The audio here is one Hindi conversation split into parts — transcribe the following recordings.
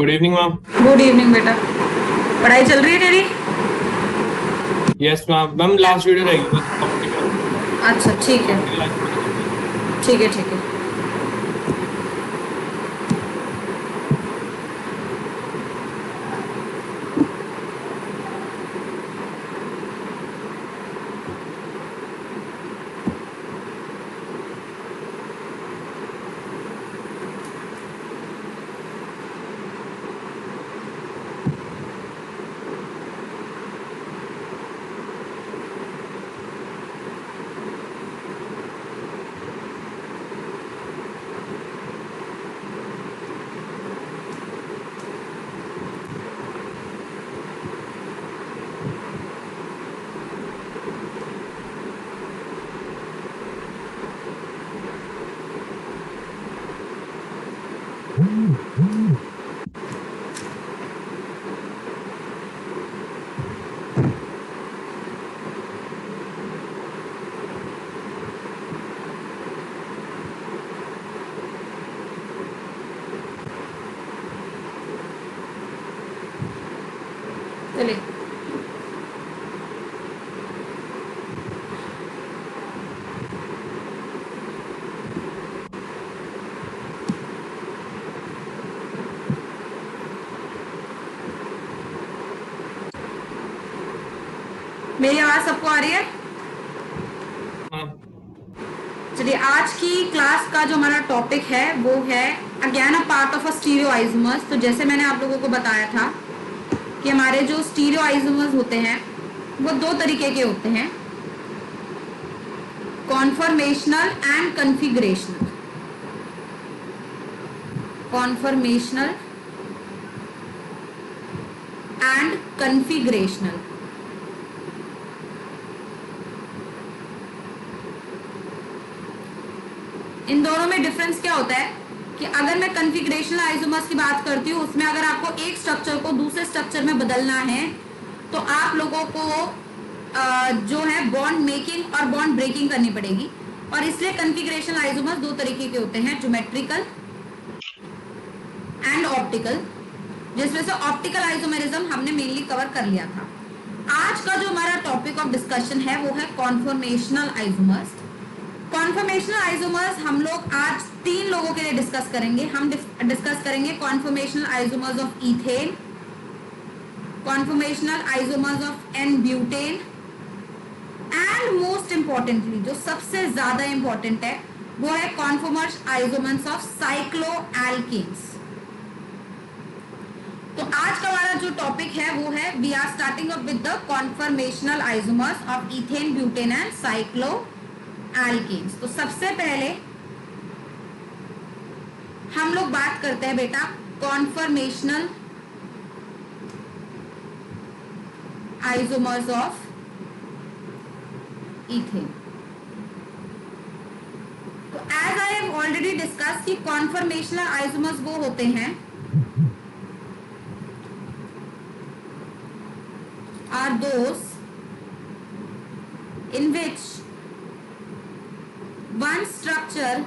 Good evening ma'am. Good evening बेटा। पढ़ाई चल रही है तेरी? Yes ma'am. Ma'am last video रहेगी बस ऑप्टिकल। अच्छा ठीक है। ऑप्टिकल आइसोमर खत्म कर देंगे। ठीक है ठीक है। चलिए। मेरी आवाज सबको आ रही है? मैम चलिए, आज की क्लास का जो हमारा टॉपिक है वो है again a part of a stereo isomers. तो जैसे मैंने आप लोगों को बताया था कि हमारे जो स्टीरियो आइसोमर्स होते हैं वो दो तरीके के होते हैं, conformational and configurational. Conformational and configurational. इन दोनों में डिफरेंस क्या होता है कि अगर मैं कन्फिगरेशनल आइसोमर्स की बात करती हूँ, उसमें अगर आपको एक स्ट्रक्चर को दूसरे स्ट्रक्चर में बदलना है तो आप लोगों को जो है बॉन्ड मेकिंग और बॉन्ड ब्रेकिंग करनी पड़ेगी। और इसलिए कन्फिगरेशनल आइसोमर्स दो तरीके के होते हैं, ज्योमेट्रिकल एंड ऑप्टिकल, जिसमें से ऑप्टिकल आइसोमेरिज्म हमने मेनली कवर कर लिया था। आज का जो हमारा टॉपिक ऑफ डिस्कशन है वो है कॉन्फॉर्मेशनल आइसोमर्स। कॉन्फॉर्मेशनल आइसोमर्स हम लोग आज तीन लोगों के लिए डिस्कस करेंगे। हम डिस्कस करेंगे conformational isomers of ethane, conformational isomers of n butane and most importantly जो सबसे ज्यादा इंपॉर्टेंट है वो है कॉन्फॉर्मर्स आइसोमर्स ऑफ साइक्लोएल्केन्स। तो आज का हमारा जो टॉपिक है वो है we are starting up with the conformational isomers of ethane, butane and cycloalkanes. तो सबसे पहले हम लोग बात करते हैं बेटा कॉन्फॉर्मेशनल आइसोमर्स ऑफ इथेन। तो as I have already discuss कि कॉन्फॉर्मेशनल आइसोमर्स वो होते हैं are those in which one structure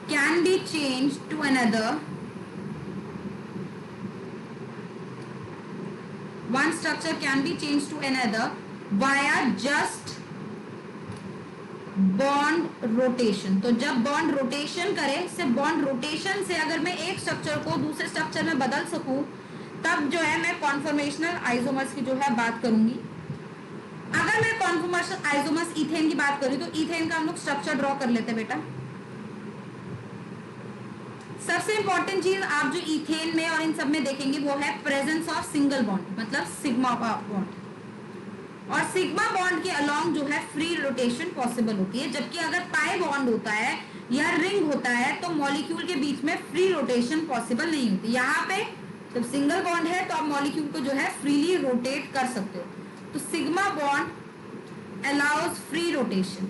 can be changed to another, one structure can be changed to another via just bond rotation. तो जब बॉन्ड रोटेशन करे, सिर्फ बॉन्ड रोटेशन से अगर मैं एक स्ट्रक्चर को दूसरे स्ट्रक्चर में बदल सकूं तब जो है मैं कॉन्फॉर्मेशनल आइसोमर्स की जो है बात करूंगी। अगर मैं कॉन्फॉर्मेशनल आइसोमर्स इथेन की बात करूं तो इथेन का हम लोग स्ट्रक्चर ड्रॉ कर लेते हैं बेटा। सबसे इंपॉर्टेंट चीज आप जो इथेन में और इन सब में देखेंगे वो है प्रेजेंस ऑफ सिंगल बॉन्ड, मतलब सिग्मा बॉन्ड। और सिग्मा बॉन्ड के अलोंग जो है फ्री रोटेशन पॉसिबल होती है, जबकि अगर पाई बॉन्ड होता है या रिंग होता है तो मॉलिक्यूल के बीच में फ्री रोटेशन पॉसिबल नहीं होती। यहाँ पे जब सिंगल बॉन्ड है तो आप मॉलिक्यूल को जो है फ्रीली रोटेट कर सकते हो। तो sigma bond allows free rotation.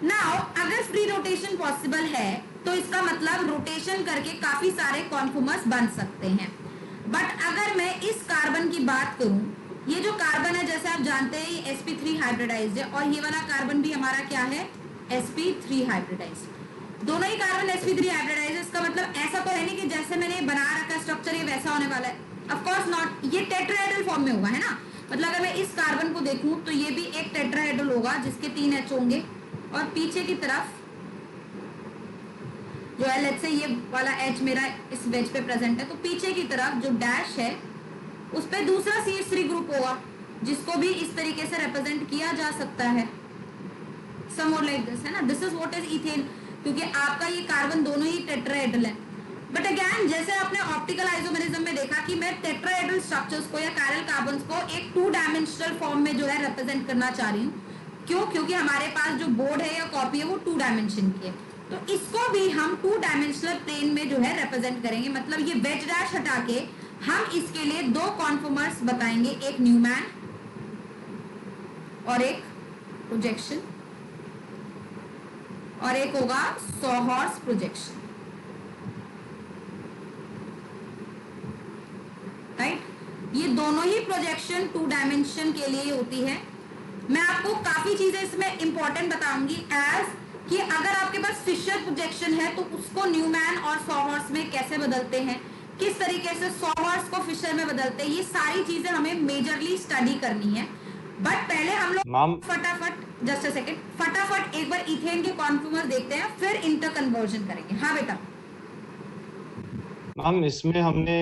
Now अगर फ्री रोटेशन पॉसिबल है तो इसका मतलब रोटेशन करके काफी सारे कॉन्फॉर्मर्स बन सकते हैं। बट अगर मैं इस कार्बन की बात करूं ये जो कार्बन है जैसे आप जानते हैं ये sp3 हाइब्रिडाइज्ड है और ये वाला कार्बन भी हमारा क्या है sp3 हाइब्रिडाइज्ड। दोनों ही कार्बन sp3 हाइब्रिडाइज्ड। इसका मतलब ऐसा तो है नहीं कि जैसे मैंने बना रखा स्ट्रक्चर ये वैसा होने वाला है, ऑफ कोर्स नॉट। ये टेट्राहेड्रल फॉर्म में होगा, है ना। मतलब अगर मैं इस कार्बन को देखूं तो ये भी एक टेट्राहेड्रल होगा जिसके 3 H होंगे और पीछे की तरफ जो है लेट्स से ये वाला H मेरा इस वेज पे प्रेजेंट है, तो पीछे की तरफ जो डैश है उस पे दूसरा CH3 ग्रुप होगा जिसको भी इस तरीके से रिप्रेजेंट किया जा सकता है, समोर लाइक दिस, है ना। This is what is ethane, क्योंकि आपका ये कार्बन दोनों ही टेट्राहेड्रल है। बट अगेन जैसे आपने ऑप्टिकल आइसोमेरिज्म में देखा कि मैं टेट्राहेड्रल स्ट्रक्चर्स को या कायरल कार्बन्स को एक 2 डायमेंशनल फॉर्म में जो है रिप्रेजेंट करना चाह रही हूँ। क्यों? क्योंकि हमारे पास जो बोर्ड है या कॉपी है वो 2 डायमेंशन की है, तो इसको भी हम 2 डायमेंशनल प्लेन में जो है रिप्रेजेंट करेंगे। मतलब ये वेज डैश हटा के हम इसके लिए 2 कॉन्फॉर्मर्स बताएंगे, एक न्यूमैन और एक प्रोजेक्शन, और एक होगा सॉहॉर्स प्रोजेक्शन, राइट। ये दोनों ही प्रोजेक्शन 2 डायमेंशन के लिए होती है। मैं आपको काफी चीजें इसमें इंपॉर्टेंट बताऊंगी एज कि अगर आपके पास फिशर प्रोजेक्शन है तो उसको न्यूमैन और सॉहॉर्स में कैसे बदलते हैं, किस तरीके से सॉहॉर्स को फिशर में बदलते हैं, ये सारी चीजें हमें मेजरली स्टडी करनी है। बट पहले हम लोग फटाफट जस्ट अ सेकंड फटाफट एक बार इथेन के कॉन्फॉर्मर्स देखते हैं, फिर इंटर कन्वर्जन करेंगे। हाँ बेटा। मैम इसमें हमने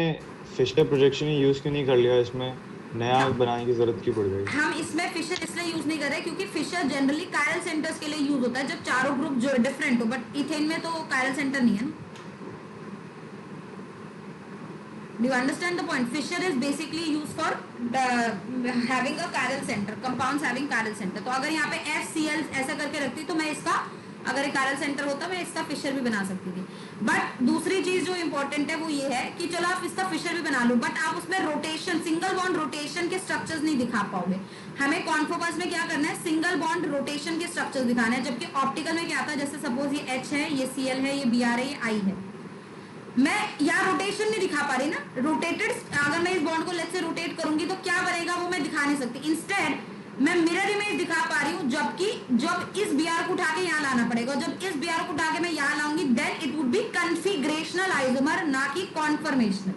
फिशर प्रोजेक्शन ही यूज क्यों नहीं कर लिया, इसमें नया बनाने की जरूरत क्यों पड़ गई? हम इसमें फिशर इसलिए यूज नहीं कर रहे क्योंकि फिशर जनरली कायरल सेंटर्स के लिए यूज होता है जब चारों ग्रुप जो डिफरेंट हो, बट इथेन में तो कायरल सेंटर नहीं है ना। Do you understand the point? Fisher is basically used for having a chiral center, compounds having chiral center। तो अगर यहाँ पे FCl ऐसा करके रखती तो मैं इसका, अगर chiral center होता मैं इसका फिशर भी बना सकती थी। बट दूसरी चीज जो इंपॉर्टेंट है वो ये है कि चलो आप इसका फिशर भी बना लो, बट आप उसमें रोटेशन, सिंगल बॉन्ड रोटेशन के स्ट्रक्चर्स नहीं दिखा पाओगे। हमें कॉन्फॉर्मर्स में क्या करना है, सिंगल बॉन्ड रोटेशन के स्ट्रक्चर्स दिखाना है, जबकि ऑप्टिकल में क्या आता है, जैसे सपोज ये H है, ये Cl है, ये Br है, ये I है। मैं यहाँ रोटेशन नहीं दिखा पा रही ना, रोटेटेड, अगर मैं इस बॉन्ड को लेट से रोटेट करूंगी तो क्या बनेगा वो मैं दिखा नहीं सकती। इंस्टेड मैं मिरर इमेज दिखा पा रही हूँ, जबकि जब इस Br को उठा के यहाँ लाना पड़ेगा, जब इस Br को उठा के मैं यहाँ लाऊंगी then it would be configurational isomer, ना कि कॉन्फर्मेशनल।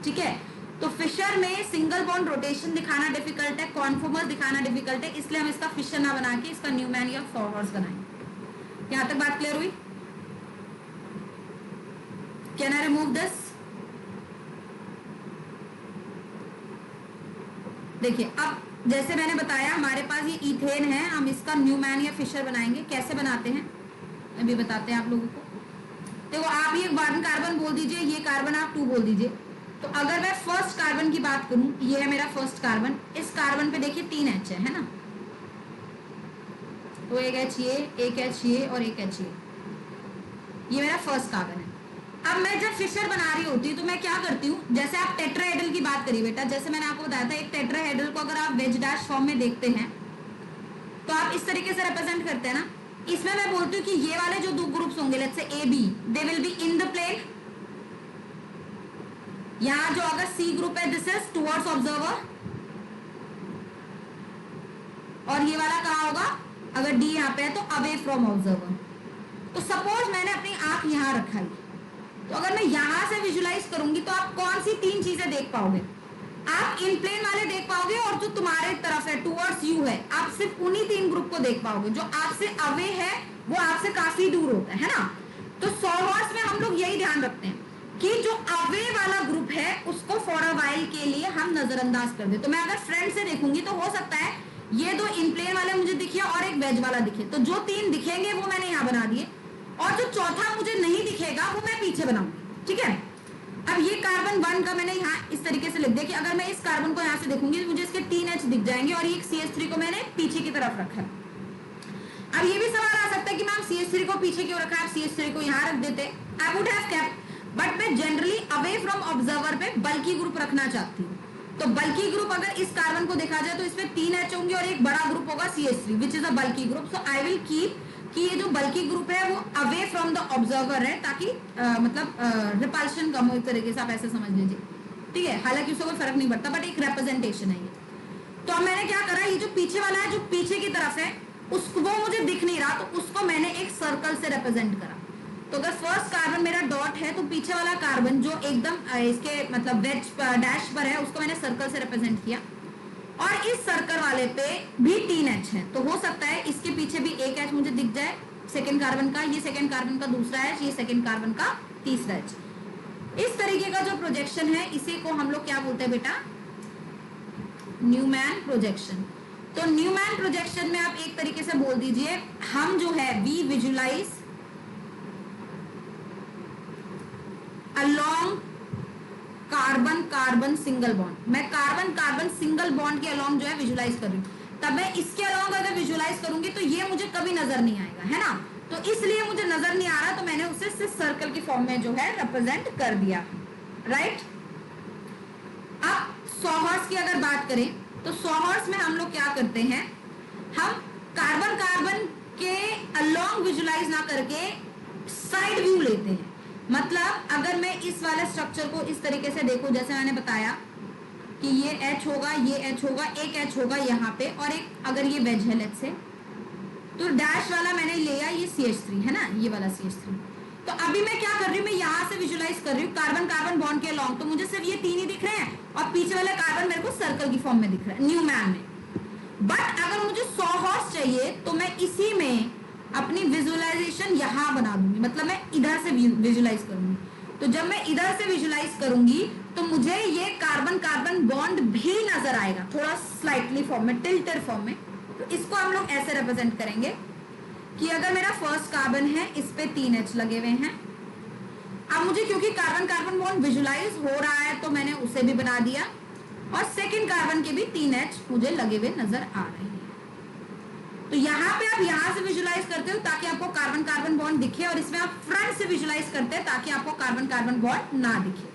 ठीक है, तो फिशर में सिंगल बॉन्ड रोटेशन दिखाना डिफिकल्ट है, कॉन्फॉर्मर्स दिखाना डिफिकल्ट है, इसलिए हम इसका फिशर ना बना के इसका न्यूमैन या सॉहॉर्स बनाएंगे। यहाँ तक बात क्लियर हुई? Can I remove this? देखिए अब जैसे मैंने बताया हमारे पास ये इथेन है, हम इसका न्यूमैन या फिशर बनाएंगे। कैसे बनाते हैं अभी बताते हैं आप लोगों को। देखो आप ये 1 कार्बन बोल दीजिए, ये कार्बन आप 2 बोल दीजिए। तो अगर मैं फर्स्ट कार्बन की बात करूं, ये है मेरा फर्स्ट कार्बन, इस कार्बन पे देखिए 3 H है ना, तो एक H ये, एक H ये और एक H ये मेरा फर्स्ट कार्बन है। अब मैं जब फिशर बना रही होती हूँ तो मैं क्या करती हूँ, जैसे आप टेट्राहेड्रल की बात करिए बेटा, जैसे मैंने आपको बताया था एक टेट्राहेड्रल को अगर आप वेज डैश फॉर्म में देखते हैं तो आप इस तरीके से रिप्रेजेंट करते हैं ना। इसमें मैं बोलती हूँ कि ये वाले जो 2 ग्रुप्स होंगे let's say A B, they will be in the plane. यहाँ जो अगर C ग्रुप है दिस इज टुवर्ड्स ऑब्जर्वर, और ये वाला कहाँ होगा, अगर D यहाँ पे है तो अवे फ्रॉम ऑब्जर्वर। तो सपोज मैंने अपनी आंख यहाँ रखा है, तो अगर मैं यहां से विजुलाइज करूंगी तो आप कौन सी 3 चीजें देख पाओगे, आप इन प्लेन वाले देख पाओगे और जो तुम्हारे तरफ है टुवर्ड्स यू है, आप सिर्फ उन्हीं 3 ग्रुप को देख पाओगे। जो आपसे अवे है वो आपसे काफी दूर होता है ना। तो सॉहॉर्स में हम लोग यही ध्यान रखते हैं कि जो अवे वाला ग्रुप है उसको फॉर अ वाइल के लिए हम नजरअंदाज कर दे। तो मैं अगर फ्रंट से देखूंगी तो हो सकता है ये 2 इन प्लेन वाले मुझे दिखे और एक वेज वाला दिखे, तो जो 3 दिखेंगे वो मैंने यहाँ बना दिए, और जो चौथा मुझे नहीं दिखेगा वो मैं पीछे बनाऊंगी। ठीक है, अब ये कार्बन 1 का मैंने यहाँ इस तरीके से लिख दिया कि अगर मैं इस कार्बन को यहाँ से देखूंगी तो मुझे इसके 3 H दिख जाएंगे, और ये CH3 को मैंने पीछे की तरफ रखा है। अब ये भी सवाल आ सकता है कि मैम CH3 को पीछे क्यों रखा है, आप CH3 को यहाँ रख देते, I would have kept, but मैं जनरली अवे फ्रॉम ऑब्जर्वर पे बल्कि ग्रुप रखना चाहती हूँ। तो बल्कि ग्रुप अगर इस कार्बन को देखा जाए तो इसमें 3 H होंगे और एक बड़ा ग्रुप होगा CH3 विच इज अ बल्कि group. So I will keep कि ये जो बल्कि ग्रुप है वो अवे फ्रॉम द ऑब्जर्वर है, ताकि मतलब रिपल्शन कम हो, एक तरीके से आप ऐसे समझ लीजिए। ठीक है, हालांकि उससे कोई फर्क नहीं पड़ता, बट एक रिप्रेजेंटेशन है ये। तो अब मैंने क्या करा, ये जो पीछे वाला है, जो पीछे की तरफ है, उसको वो मुझे दिख नहीं रहा, तो उसको मैंने एक सर्कल से रिप्रेजेंट करा। तो अगर फर्स्ट कार्बन मेरा डॉट है, तो पीछे वाला कार्बन जो एकदम इसके मतलब वेज डैश पर है, उसको मैंने सर्कल से रिप्रेजेंट किया। और इस सर्कल वाले पे भी 3 H है, तो हो सकता है इसके पीछे भी एक H मुझे दिख जाए सेकेंड कार्बन का, ये सेकेंड कार्बन का दूसरा H, ये सेकेंड कार्बन का तीसरा H। इस तरीके का जो प्रोजेक्शन है, इसी को हम लोग क्या बोलते हैं बेटा, न्यूमैन प्रोजेक्शन। तो न्यूमैन प्रोजेक्शन में आप एक तरीके से बोल दीजिए, हम जो है we visualise along carbon carbon single bond. मैं कार्बन कार्बन सिंगल बॉन्ड के अलोंग जो है विजुलाइज कर रही हूँ। तब मैं इसके अलोंग अगर विजुलाइज करूंगी तो ये मुझे कभी नजर नहीं आएगा, है ना। तो इसलिए मुझे नजर नहीं आ रहा, तो मैंने उसे सिर्फ सर्कल की फॉर्म में जो है रिप्रेजेंट कर दिया, राइट। अब सॉहर्स की अगर बात करें, तो सॉहर्स में हम लोग क्या करते हैं, हम कार्बन कार्बन के अलोंग विजुलाइज ना करके साइड व्यू लेते हैं। मतलब अगर मैं इस वाले स्ट्रक्चर को इस तरीके से देखूं, जैसे मैंने बताया कि ये H होगा, ये H होगा, एक H होगा यहाँ पे, और एक अगर ये वेज है लेट्स से, तो डैश वाला मैंने लिया ये CH3 है ना, ये वाला CH3। तो अभी मैं क्या कर रही हूँ, मैं यहाँ से विजुलाइज कर रही हूँ कार्बन कार्बन बॉन्ड के अलोंग, तो मुझे सिर्फ ये 3 ही दिख रहे हैं, और पीछे वाला कार्बन मेरे को सर्कल की फॉर्म में दिख रहा है न्यूमैन में। बट अगर मुझे 100 हॉर्स चाहिए, तो मैं इसी में अपनी विजुअलाइजेशन यहाँ बना दूंगी, मतलब मैं इधर से विजुलाइज करूंगी। तो जब मैं इधर से विजुलाइज करूंगी, तो मुझे ये कार्बन कार्बन बॉन्ड भी नजर आएगा, थोड़ा स्लाइटली फॉर्म में, टिल्टेड फॉर्म में। तो इसको हम लोग ऐसे रिप्रेजेंट करेंगे कि अगर मेरा फर्स्ट कार्बन है, इस पे 3 H लगे हुए हैं। अब मुझे क्योंकि कार्बन कार्बन बॉन्ड विजुलाइज हो रहा है, तो मैंने उसे भी बना दिया, और सेकेंड कार्बन के भी 3 H मुझे लगे हुए नजर आ रहे हैं। तो यहाँ पे आप यहाँ से विजुलाइज करते हो ताकि आपको कार्बन कार्बन बॉन्ड दिखे, और इसमें आप फ्रंट से विजुलाइज करते हैं ताकि आपको कार्बन कार्बन बॉन्ड ना दिखे।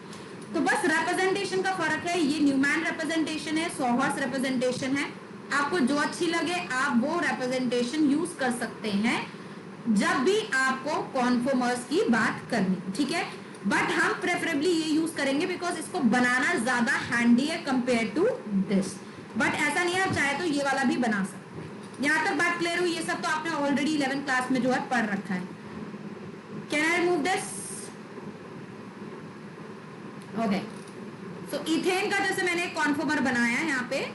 तो बस रिप्रेजेंटेशन का फर्क है, ये न्यूमैन रिप्रेजेंटेशन है, सॉहर्स रिप्रेजेंटेशन है। आपको जो अच्छी लगे आप वो रिप्रेजेंटेशन यूज कर सकते हैं जब भी आपको कॉन्फॉर्मर्स की बात करनी, ठीक है। बट हम प्रेफरेबली ये यूज करेंगे बिकॉज इसको बनाना ज्यादा हैंडी है कंपेयर टू दिस। बट ऐसा नहीं है, आप चाहे तो ये वाला भी बना सकते हैं। यहाँ तक बात क्लियर हुई? ये सब तो आपने ऑलरेडी 11th क्लास में जो है पढ़ रखा है। Can I remove this? Okay, so ethane का जैसे मैंने एक कॉन्फॉर्मर बनाया है यहाँ पे,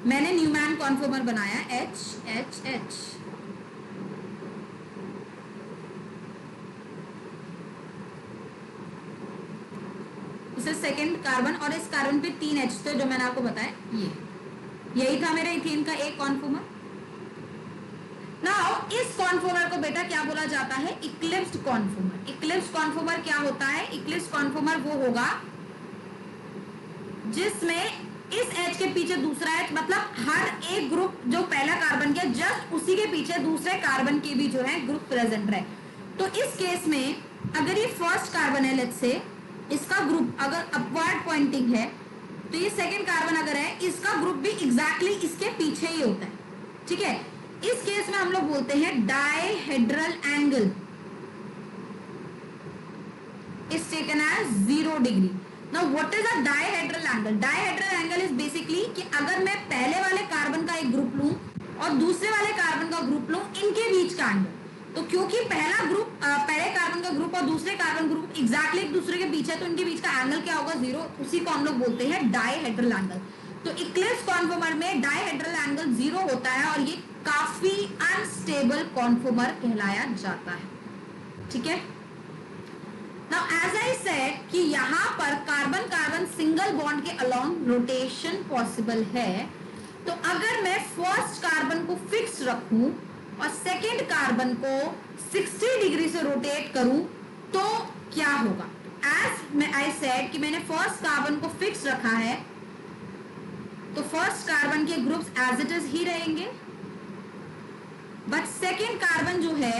मैंने न्यूमैन कॉन्फॉर्मर बनाया HHH। इसे सेकेंड कार्बन, और इस कार्बन पे 3 H थे जो मैंने आपको बताया, यही था मेरे इथेन का एक कॉन्फॉर्मर। नाउ इस कॉन्फॉर्मर को बेटा क्या बोला जाता है? Eclipsed conformer. इक्लिप्स्ड कॉन्फॉर्मर क्या होता है? इक्लिप्स्ड कॉन्फॉर्मर वो होगा जिसमें इस H के पीछे दूसरा H, मतलब हर एक ग्रुप जो पहला कार्बन के जस्ट उसी के पीछे दूसरे कार्बन के भी जो है ग्रुप प्रेजेंट रहे। तो इस केस में अगर ये फर्स्ट कार्बन है, लेट्स से इसका ग्रुप अगर अपवर्ड पॉइंटिंग है, तो ये सेकेंड कार्बन अगर है, इसका ग्रुप भी एग्जैक्टली इसके पीछे ही होता है, ठीक है। इस केस में हम लोग बोलते हैं dihedral angle is taken as 0 degree. Now what is a dihedral angle? Dihedral angle is basically कि अगर मैं पहले वाले कार्बन का एक ग्रुप लूं और दूसरे वाले कार्बन का ग्रुप लूं, इनके बीच का एंगल, तो क्योंकि पहला ग्रुप पहले कार्बन का ग्रुप और दूसरे कार्बन ग्रुप एग्जैक्टली एक दूसरे के बीच है, तो इनके बीच का एंगल क्या होगा? 0। उसी को हम लोग बोलते हैं डायहेड्रल एंगल। तो इक्लिप्स कॉन्फॉर्मर में डायहेड्रल एंगल 0 होता है, और ये काफी अनस्टेबल कॉन्फॉर्मर कहलाया जाता है, ठीक है। Now as I said कि यहाँ पर कार्बन कार्बन सिंगल बॉन्ड के अलोंग रोटेशन पॉसिबल है। तो अगर मैं फर्स्ट कार्बन को फिक्स रखूं और सेकेंड कार्बन को 60 डिग्री से रोटेट करूं, तो क्या होगा? As I said कि मैंने फर्स्ट कार्बन को फिक्स रखा है, तो फर्स्ट कार्बन के ग्रुप्स एज इट इज ही रहेंगे, बट सेकेंड कार्बन जो है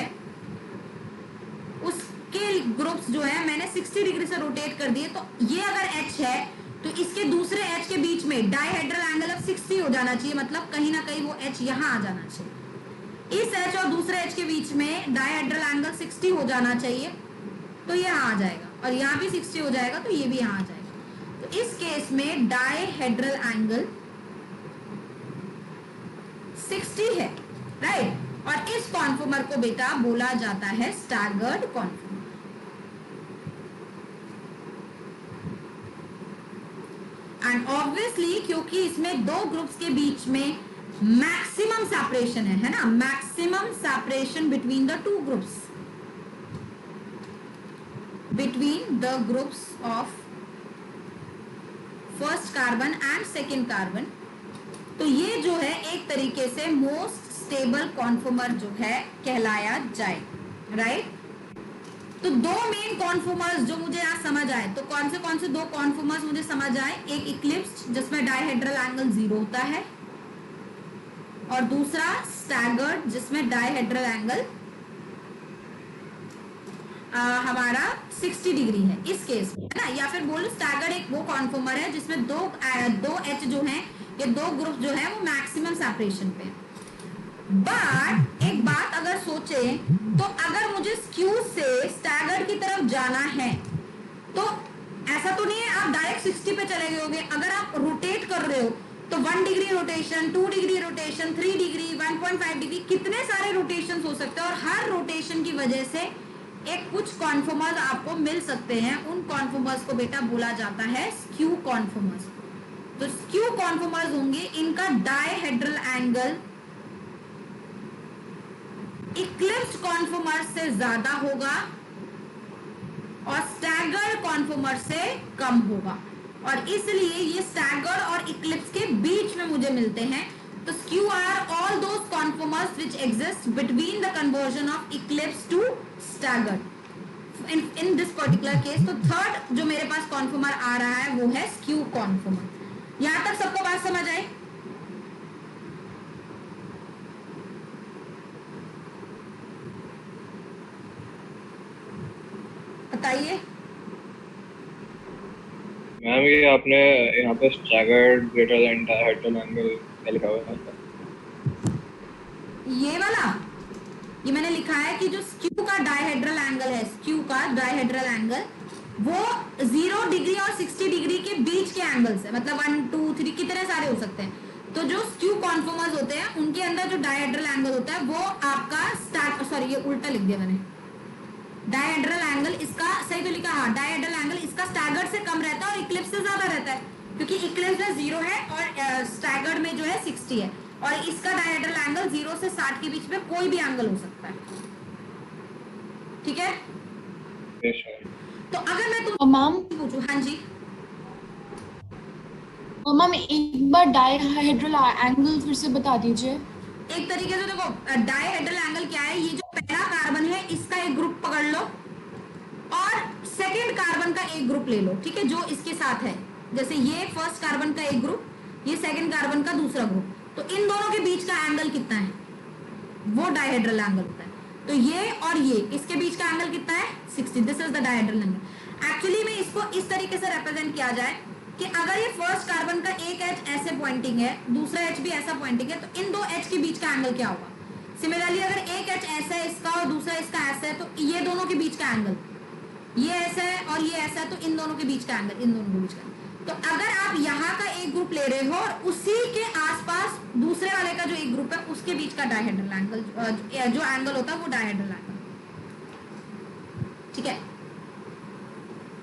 उसके ग्रुप्स जो है मैंने 60 डिग्री से रोटेट कर दिए। तो ये अगर H है तो इसके दूसरे H के बीच में डायहेड्रल एंगल अब 60 हो जाना चाहिए, मतलब कहीं ना कहीं वो H यहाँ आ जाना चाहिए। इस एच और दूसरे एच के बीच में डायहेड्रल एंगल 60 हो जाना चाहिए, तो ये यहाँ आ जाएगा, और यहाँ भी 60 हो जाएगा तो ये भी यहाँ आ जाएगा। तो इस केस में डायहेड्रल एंगल 60 है, राइट। और इस कॉन्फॉर्मर को बेटा बोला जाता है स्टैगर्ड कॉन्फॉर्मर। एंड ऑब्वियसली क्योंकि इसमें दो ग्रुप्स के बीच में मैक्सिमम सेपरेशन है ना, maximum separation between the two groups, between the groups of first carbon and second carbon. तो ये जो है एक तरीके से मोस्ट स्टेबल कॉन्फॉर्मर जो है कहलाया जाए, राइट। तो दो मेन कॉन्फॉर्मर्स जो मुझे यहाँ समझ आए, तो कौन से दो कॉन्फॉर्मर्स मुझे समझ आए, एक इक्लिप्स्ड जिसमें डायहेड्रल एंगल 0 होता है, और दूसरा स्टैगर्ड जिसमें डायहेड्रल एंगल हमारा 60 डिग्री है इस केस में, है ना। या फिर बोलो स्टैगर्ड एक वो कॉन्फॉर्मर है जिसमें दो एच जो है, ये दो ग्रुप जो है वो मैक्सिमम सेपरेशन पे। बट एक बात अगर सोचे तो अगर मुझे स्क्यू से स्टैगर्ड की तरफ जाना है तो ऐसा तो नहीं है आप डायरेक्ट 60 पे चले गए होगे। अगर आप रोटेट कर रहे हो तो 1 degree rotation, 2 degree rotation, 3 degree, 1.5 degree, कितने सारे रोटेशन हो सकते हैं। और हर रोटेशन की वजह से एक कुछ कॉन्फॉर्मर्स आपको मिल सकते हैं, उन कॉन्फॉर्मर्स को बेटा बोला जाता है स्क्यू कॉन्फॉर्मर्स। तो स्क्यू कॉन्फॉर्मर्स होंगे, इनका डायहेड्रल एंगल इक्लिप्स्ड कॉन्फॉर्मर से ज्यादा होगा और स्टैगर्ड कॉन्फॉर्मर से कम होगा, और इसलिए ये स्टैगर्ड और इक्लिप्स के बीच में मुझे मिलते हैं। तो skew are all those conformers which exist between the conversion of eclipse to staggered in this particular case. तो थर्ड जो मेरे पास कॉन्फॉर्मर आ रहा है वो है स्क्यू कॉन्फॉर्मर। यहां तक सबको बात समझ आई? बताइए। मैम ये आपने यहाँ पे staggered greater than dihedral angle क्या लिखा हुआ है? ये वाला ये मैंने लिखा है कि जो स्क्यू का डायहेड्रल एंगल है, स्क्यू का डायहेड्रल एंगल वो 0 डिग्री और 60 डिग्री के बीच के एंगल्स है, मतलब 1 2 3 कितने सारे हो सकते हैं। तो जो स्क्यू कॉन्फॉर्मर्स होते हैं उनके अंदर जो डायहेड्रल एंगल होता है वो आपका सॉरी ये उल्टा लिख दिया मैंने, डायहेड्रल एंगल इसका सही तो लिखा, हाँ डायहेड्रल एंगल इसका स्टैगर्ड से कम रहता है और इक्लिप्स से ज्यादा रहता है, क्योंकि इक्लिप्स में 0 है और स्टैगर्ड में जो है 60 है, और इसका डायहेड्रल एंगल 0 से 60 के बीच में कोई भी एंगल हो सकता है, ठीक है। Yes, sir. तो अगर मैं तुम मैम पूछूं, हाँ जी मैम एक बार डायहेड्रल एंगल फिर से बता दीजिए। एक तरीके से देखो, डायहेड्रल एंगल क्या है, ये जो पहला कार्बन है इसका एक ग्रुप पकड़ लो और सेकेंड कार्बन का एक ग्रुप ले लो, ठीक है, जो इसके साथ है। जैसे ये फर्स्ट कार्बन का एक ग्रुप, ये सेकेंड कार्बन का दूसरा ग्रुप, तो इन दोनों के बीच का एंगल कितना है, वो डायहेड्रल एंगल होता है। तो ये और ये इसके बीच का एंगल कितना है, 60। This is the dihedral angle. Actually में इसको इस तरीके से रिप्रेजेंट किया जाए कि अगर ये फर्स्ट कार्बन का एक एच ऐसे पॉइंटिंग है, दूसरा एच भी ऐसा पॉइंटिंग है, तो इन दो एच के बीच का एंगल क्या होगा। सिमिलरली अगर एक एच ऐसा है इसका और दूसरा इसका ऐसा है, तो ये दोनों के बीच का एंगल, ये ऐसा है और ये ऐसा है, तो इन दोनों के बीच का एंगल, इन दोनों के बीच का। तो अगर आप यहाँ का एक ग्रुप ले रहे हो और उसी के आसपास दूसरे वाले का जो एक ग्रुप है उसके बीच का डायहेड्रल एंगल जो एंगल होता है वो डायहेड्रल एंगल, ठीक है।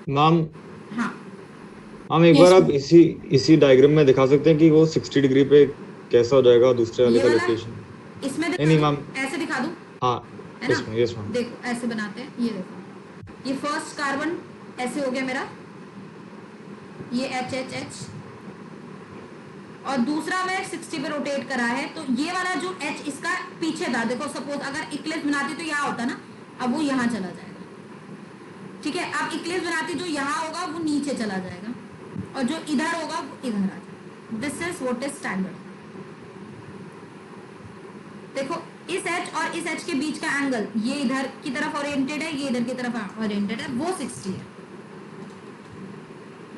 मैम हाँ हम एक बार आप इसी डायग्राम में दिखा सकते हैं कि वो 60 डिग्री पे कैसा हो जाएगा दूसरे वाले ये का वाला? लोकेशन? इसमें नहीं मैम, ऐसे दिखा दूं, हाँ है ना। इसमें, यस मैम। देखो ऐसे बनाते हैं, ये देखो, ये फर्स्ट कार्बन ऐसे हो गया मेरा, ये एच एच एच, और दूसरा मैं 60 पे रोटेट करा है, तो ये वाला जो एच इसका पीछे था, देखो सपोज अगर इक्लिप्स बनाती तो यहाँ होता ना, अब वो यहाँ चला जाएगा, ठीक है। अब इक्लिप्स बनाती जो यहाँ होगा वो नीचे चला जाएगा, और जो इधर होगा वो इधर आ जाएगा। This is what is standard. देखो इस एच और इस एच के बीच का एंगल, ये इधर की तरफ ओरिएंटेड है, ये इधर की तरफ ओरिएंटेड है, वो 60 है।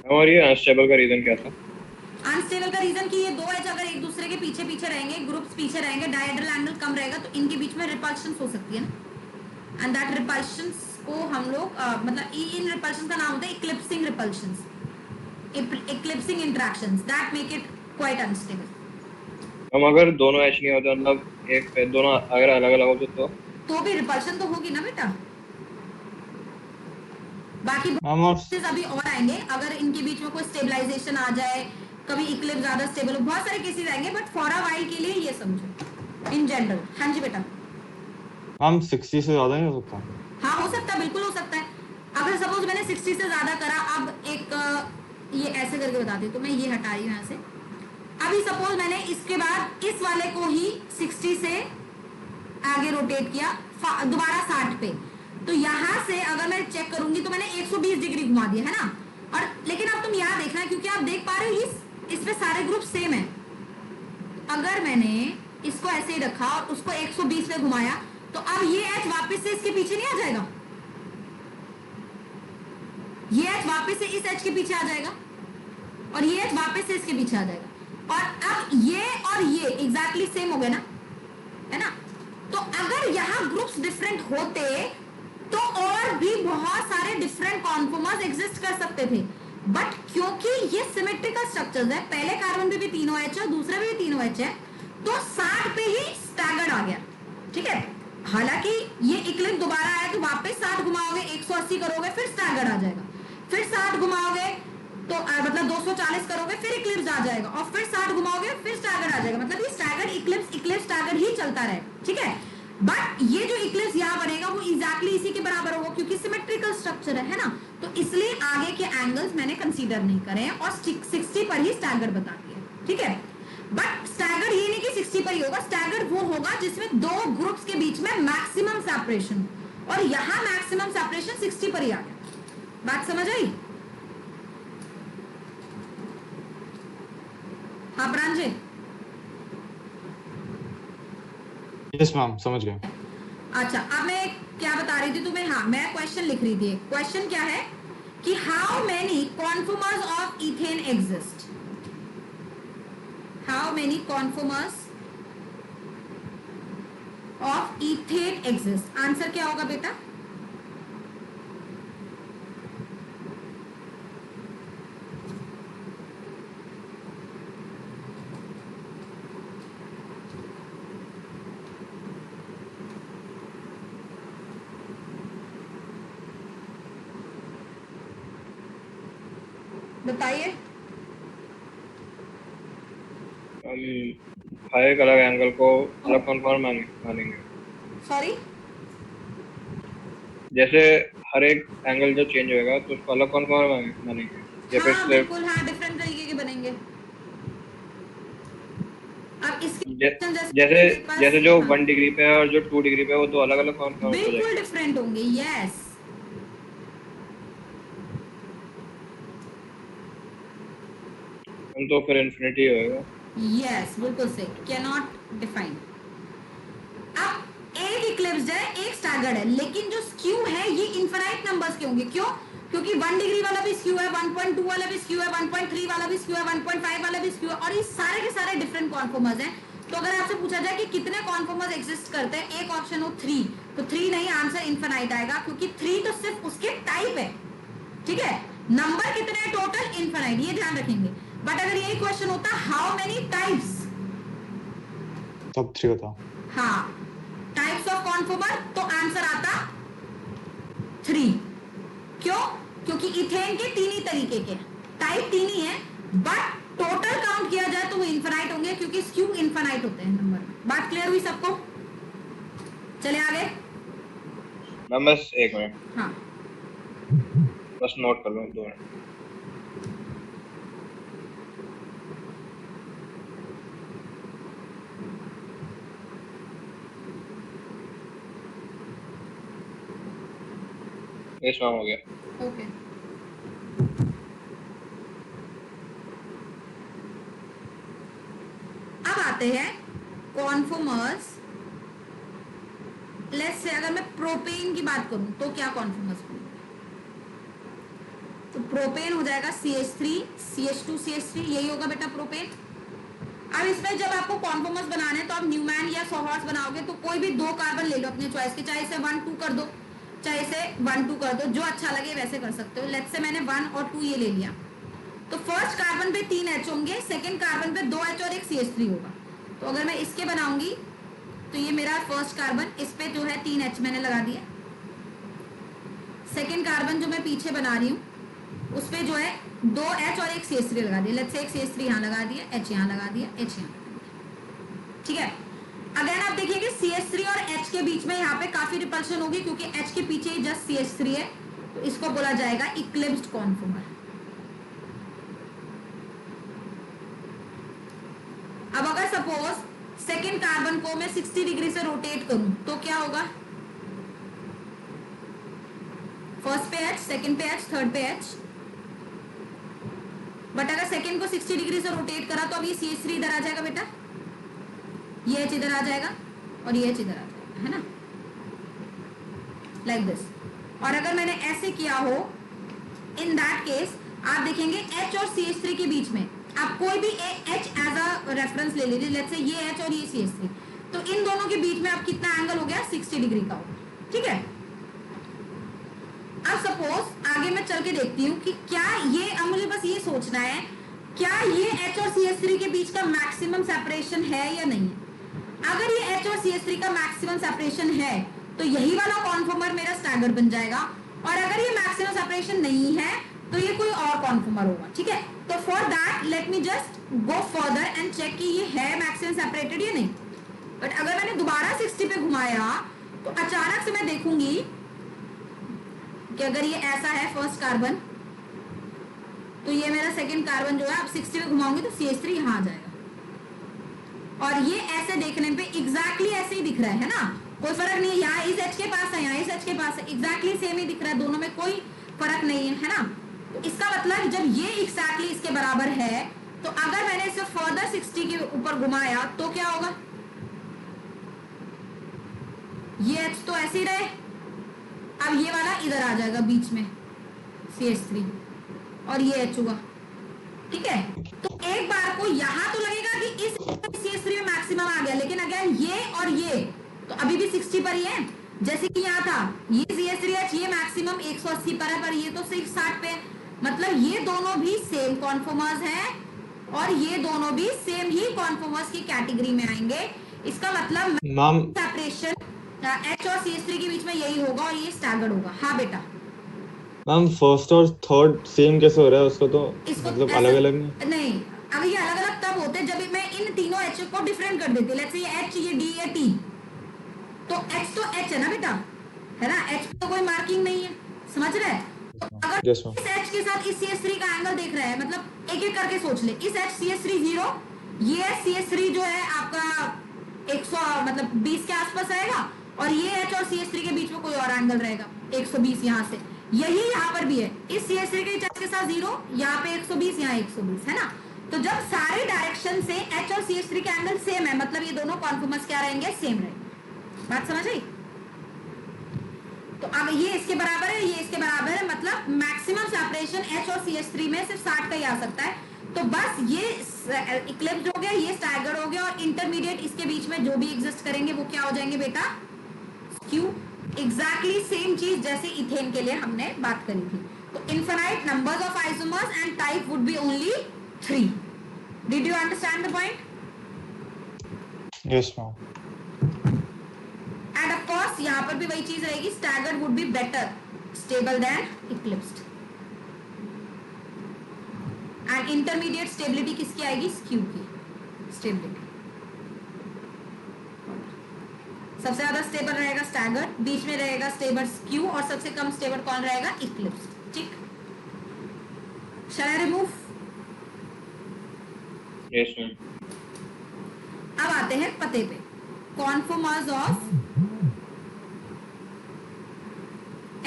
और ये अनस्टेबल का रीजन क्या था? अनस्टेबल का रीजन कि ये दो एज अगर एक दूसरे के पीछे पीछे रहेंगे, ग्रुप्स पीछे रहेंगे, डायहेड्रल एंगल कम रहेगा, तो इनके बीच में रिपल्शन हो सकती है ना, एंड दैट रिपल्शन को हम लोग मतलब इन रिपल्शन का नाम होता है eclipsing repulsions, eclipsing interactions that make it quite unstable. हम अगर दोनों एच नहीं होते, मतलब एक दोनों अगर अलग अलग होते तो भी रिपल्शन तो होगी ना बेटा। बाकी मैम और चीज अभी और आएंगे, अगर इनके बीच में कोई स्टेबलाइजेशन आ जाए, कभी इक्लिप्स ज्यादा स्टेबल हो, बहुत सारे केसेस आएंगे, बट फॉर अ वाइल के लिए ये समझो इन जनरल। हाँ जी बेटा। मैम 60 से ज्यादा नहीं हो सकता? हाँ हो सकता है, बिल्कुल हो सकता है। अगर सपोज मैंने 60 से ज्यादा करा, अब एक ये ऐसे करके बताती हूँ, तो मैं ये हटा रही हूँ यहाँ से। अभी सपोज मैंने इसके बाद इस वाले को ही 60 से आगे रोटेट किया, दोबारा 60 पे, तो यहाँ से अगर मैं चेक करूंगी तो मैंने 120 डिग्री घुमा दिया है ना। और लेकिन अब तुम यहाँ देखना, क्योंकि आप देख पा रहे हो इसमें सारे ग्रुप सेम है। अगर मैंने इसको ऐसे ही रखा और उसको 120 पे घुमाया, तो अब ये एच वापस से इसके पीछे नहीं आ जाएगा, ये एच वापस से इस एच के पीछे आ जाएगा, और ये एच वापस से इसके पीछे आ जाएगा, और अब ये और ये एग्जैक्टली सेम हो गए ना, है ना। तो अगर यहाँ ग्रुप्स डिफरेंट होते तो और भी बहुत सारे डिफरेंट कॉन्फॉर्मर्स एग्जिस्ट कर सकते थे, बट क्योंकि ये सिमेट्रिकल स्ट्रक्चर्स है, पहले कार्बन पे भी तीनों एच है, दूसरे पे भी तीनों एच है, तो 60 पे ही स्टैगर्ड आ गया, ठीक है। हालांकि ये इक्लिप्स दोबारा आया तो वापस 60 घुमाओगे, 180 करोगे, फिर स्टैगर्ड आ जाएगा, फिर 60 घुमाओगे तो मतलब 240 करोगे, फिर इक्लिप्स आ जाएगा, और फिर 60 घुमाओगे, फिर स्टैगर्ड आ जाएगा, मतलब ये स्टैगर्ड इक्लिप्स स्टैगर्ड ही चलता रहे, ठीक है। बट ये जो इक्लिप्स यहाँ बनेगा वो एग्जैक्टली इसी के बराबर होगा, क्योंकि सिमेट्रिकल स्ट्रक्चर है ना, तो इसलिए आगे के एंगल्स मैंने कंसीडर नहीं करे हैं और 60 पर ही स्टैगर्ड बता दिया, ठीक है। बट स्टैगर्ड ये नहीं कि 60 पर ही होगा, स्टैगर्ड वो होगा जिसमें दो ग्रुप्स के बीच में मैक्सिमम सेपरेशन, और यहाँ मैक्सिमम सेपरेशन 60 पर ही आ गया। बात समझ आई? हाँ प्रांजल। यस मैम, समझ गए। अच्छा, अब मैं क्या बता रही थी तुम्हें, हाँ मैं क्वेश्चन लिख रही थी। क्वेश्चन क्या है कि how many conformers of ethane exist, how many conformers of ethane exist. Answer क्या होगा बेटा? बताइए। हम हर एक अलग एंगल को अलग कॉन्फॉर्म मानेंगे। सॉरी, जैसे हर एक एंगल जो चेंज होएगा तो उसको अलग कॉन्फॉर्म मानेंगे, या फिर हाँ सिर्फ बिल्कुल, हाँ डिफरेंट तरीके के बनेंगे। अब इसके जैसे जैसे जो हाँ, 1 डिग्री पे है और जो 2 डिग्री पे है वो तो अलग अलग कॉन्फॉर्म हो बिल्कुल जाएंगे। डिफरेंट होंगे, यस। हम तो फिर इन्फिनिटी होएगा। यस बिल्कुल सही, कैन नॉट डिफाइन। अब एक इक्लिप्स है, एक स्टैगर्ड है, लेकिन जो स्क्यू है ये इनफाइनाइट नंबर्स के होंगे। क्यों? क्योंकि 1 डिग्री वाला भी स्क्यू है, 1.2 वाला भी स्क्यू है, 1.3 वाला भी स्क्यू है, 1.5 वाला भी स्क्यू है, और ये सारे के सारे डिफरेंट कॉन्फॉर्मर्स हैं। तो अगर आपसे पूछा जाए कि कितने कॉन्फॉर्मर्स एग्जिस्ट करते हैं, एक ऑप्शन हो 3, तो 3 नहीं, आंसर इनफाइनाइट आएगा, क्योंकि 3 तो सिर्फ उसके टाइप है, ठीक है। नंबर कितने हैं टोटल? इनफाइनाइट, ये ध्यान रखेंगे। बट अगर यही क्वेश्चन होता हाउ मेनी टाइप्स, तब 3 होता। हाँ टाइप्स ऑफ कॉन्फॉर्मर, तो आंसर आता 3। क्यों? क्योंकि इथेन के 3 ही तरीके के टाइप 3 ही है, बट टोटल काउंट किया जाए तो वो इनफाइनाइट होंगे, क्योंकि स्क्यू इनफाइनाइट होते हैं नंबर में। बात क्लियर हुई सबको? चले आगे। मैं बस 1 मिनट हाँ बस नोट कर लूँ, 2 मिनट। ये शाम हो गया। ओके। अब आते हैं कॉन्फॉर्मर्स। लेट्स से अगर मैं प्रोपेन की बात करूं तो क्या कॉन्फॉर्मर्स होंगे? तो प्रोपेन हो जाएगा CH3 CH2 CH3, यही होगा बेटा प्रोपेन। अब इसमें जब आपको कॉन्फॉर्मर्स बनाने हैं तो आप न्यूमैन या सोहॉर्स बनाओगे तो कोई भी 2 कार्बन ले लो अपने चॉइस के, चाहे इसे 1 2 कर दो, चाहे इसे 1 2 कर दो, जो अच्छा लगे वैसे कर सकते हो। लेट्स से मैंने 1 और 2 ये ले लिया, तो फर्स्ट कार्बन पे 3 H होंगे, सेकंड कार्बन पे 2 H और एक CH3 होगा। तो अगर मैं इसके बनाऊंगी तो ये मेरा फर्स्ट कार्बन, इस पे जो है 3 H मैंने लगा दिया। सेकंड कार्बन जो मैं पीछे बना रही हूँ उस पे जो है 2 H और एक CH3 लगा दिया। लेट्स से एक CH3 यहाँ लगा दिया, H यहाँ लगा दिया, H यहाँ लगा दिया, ठीक है। अगेन आप देखिए कि CH3 और H के बीच में यहाँ पे काफी रिपल्शन होगी क्योंकि H के पीछे ही जस्ट CH3 है, तो इसको बोला जाएगा इक्लिप्स्ड कॉन्फॉर्मर। अब अगर सपोज सेकेंड कार्बन को मैं 60 डिग्री से रोटेट करूं तो क्या होगा? फर्स्ट पे H, सेकेंड पे H, थर्ड पे H। बट अगर सेकेंड को 60 डिग्री से रोटेट करा तो अब ये CH3 इधर आ जाएगा बेटा, ये H इधर आ जाएगा और ये H इधर आ जाएगा, है ना, लाइक दिस। और अगर मैंने ऐसे किया हो, इन दैट केस आप देखेंगे H और CH3 के बीच में आप कोई भी H एज अ रेफरेंस ले लीजिए, लेट्स से ये H और ये CH3, तो इन दोनों के बीच में आप कितना एंगल हो गया? 60 डिग्री का होगा, ठीक है। अब सपोज आगे मैं चल के देखती हूँ कि क्या ये, अब मुझे बस ये सोचना है क्या ये H और CH3 के बीच का मैक्सिमम सेपरेशन है या नहीं है। अगर ये H और CH3 का मैक्सिमम सेपरेशन है तो यही वाला कॉन्फॉर्मर मेरा स्टैगर्ड बन जाएगा, और अगर ये मैक्सिमम सेपरेशन नहीं है तो ये कोई और कॉन्फॉर्मर होगा, ठीक है। तो for that let me just go further and check कि ये है मैक्सिमम सेपरेटेड या नहीं। बट अगर मैंने दोबारा 60 पे घुमाया तो अचानक से मैं देखूंगी कि अगर ये ऐसा है फर्स्ट कार्बन, तो ये मेरा सेकंड कार्बन जो है अब 60 पे घुमाऊंगी तो CH3 यहाँ आ जाएगा, और ये ऐसे देखने पे एग्जैक्टली ऐसे ही दिख रहा है ना, कोई फर्क नहीं है। यहाँ इस H के पास है, यहाँ इस H के पास है, एग्जैक्टली सेम ही दिख रहा है, दोनों में कोई फर्क नहीं है ना। तो इसका मतलब जब ये एग्जैक्टली इसके बराबर है तो अगर मैंने इसे फर्दर 60 के ऊपर घुमाया तो क्या होगा? ये H तो ऐसे ही रहे, अब ये वाला इधर आ जाएगा बीच में CH3 और ये H होगा, ठीक है। तो एक बार को यहाँ तो लगेगा कि इस CH3 में मैक्सिमम आ गया, लेकिन अगेन ये और ये तो अभी भी 60 पर ही है, जैसे कि यहाँ था ये CH3H ये मैक्सिमम 180 पर है, पर ये तो 60 पे, मतलब ये दोनों भी सेम कॉन्फॉर्मर्स हैं और ये दोनों भी सेम ही कॉन्फॉर्मर्स की कैटेगरी में आएंगे। इसका मतलब मैम सेपरेशन H और CH3 के बीच में यही होगा और ये स्टैगर्ड होगा। हाँ बेटा, मैम फर्स्ट और थर्ड सेम कैसे हो रहा है उसको, तो इसको मतलब ऐसा- अलग अलग नहीं, अगर ये अलग अलग तब होते जब मैं इन तीनों H को डिफरेंट कर देती, लेट्स से ये H ये D ये T, तो H है ना बेटा, है ना, H पे तो कोई मार्किंग नहीं है, समझ रहे हैं। तो अगर Yes, ma'am. इस H के साथ इस CH3 का एंगल देख रहे हैं, मतलब एक एक करके सोच ले, इस H CH3 0, ये CH3 जो है आपका 100 मतलब 20 के आसपास रहेगा, और ये H और CH3 के बीच में कोई और एंगल रहेगा 120 यहाँ से, यही यहाँ पर भी है, इस CH3 के H के साथ 0, यहाँ पे 120, यहाँ 120, है ना। तो जब सारे डायरेक्शन से H और CH3 के एंगल सेम है, मतलब ये दोनों कॉन्फॉर्मर्स क्या रहेंगे? सेम रहेंगे। बात समझ आई? तो अब ये इसके बराबर है, ये इसके बराबर है, मतलब मैक्सिमम सेपरेशन H और CH3 में सिर्फ 60 का ही आ सकता है। तो बस ये इक्लिप्स्ड हो गया, ये स्टैगर्ड हो गया, और इंटरमीडिएट इसके बीच में जो भी एग्जिस्ट करेंगे वो क्या हो जाएंगे बेटा? स्क्यू। एग्जैक्टली सेम चीज जैसे इथेन के लिए हमने बात करी थी। तो infinite numbers of isomers and type would be only 3। Did you understand the point? Yes ma'am. End of course यहाँ पर भी वही चीज रहेगी, staggered would be better stable then eclipsed. And intermediate stability किसकी आएगी? स्क्यू की स्टेबिलिटी। सबसे ज्यादा स्टेबल रहेगा स्टैगर्ड, बीच में रहेगा स्टेबल स्क्यू, और सबसे कम स्टेबल कौन रहेगा? इक्लिप्स्ड। ठीक, शैल आई रिमूव? Yes ma'am. अब आते हैं पते पे, conformers of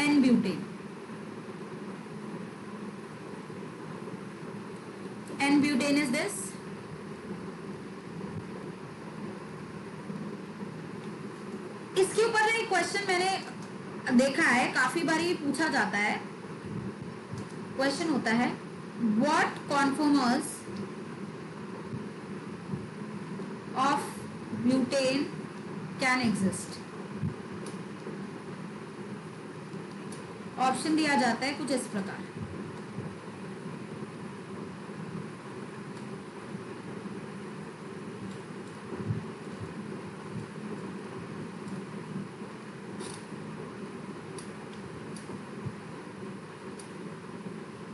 N-butane। N-butane is this, इसके ऊपर एक क्वेश्चन मैंने देखा है, काफी बार ये पूछा जाता है क्वेश्चन होता है what conformers of butane can exist. Option दिया जाता है कुछ इस प्रकार,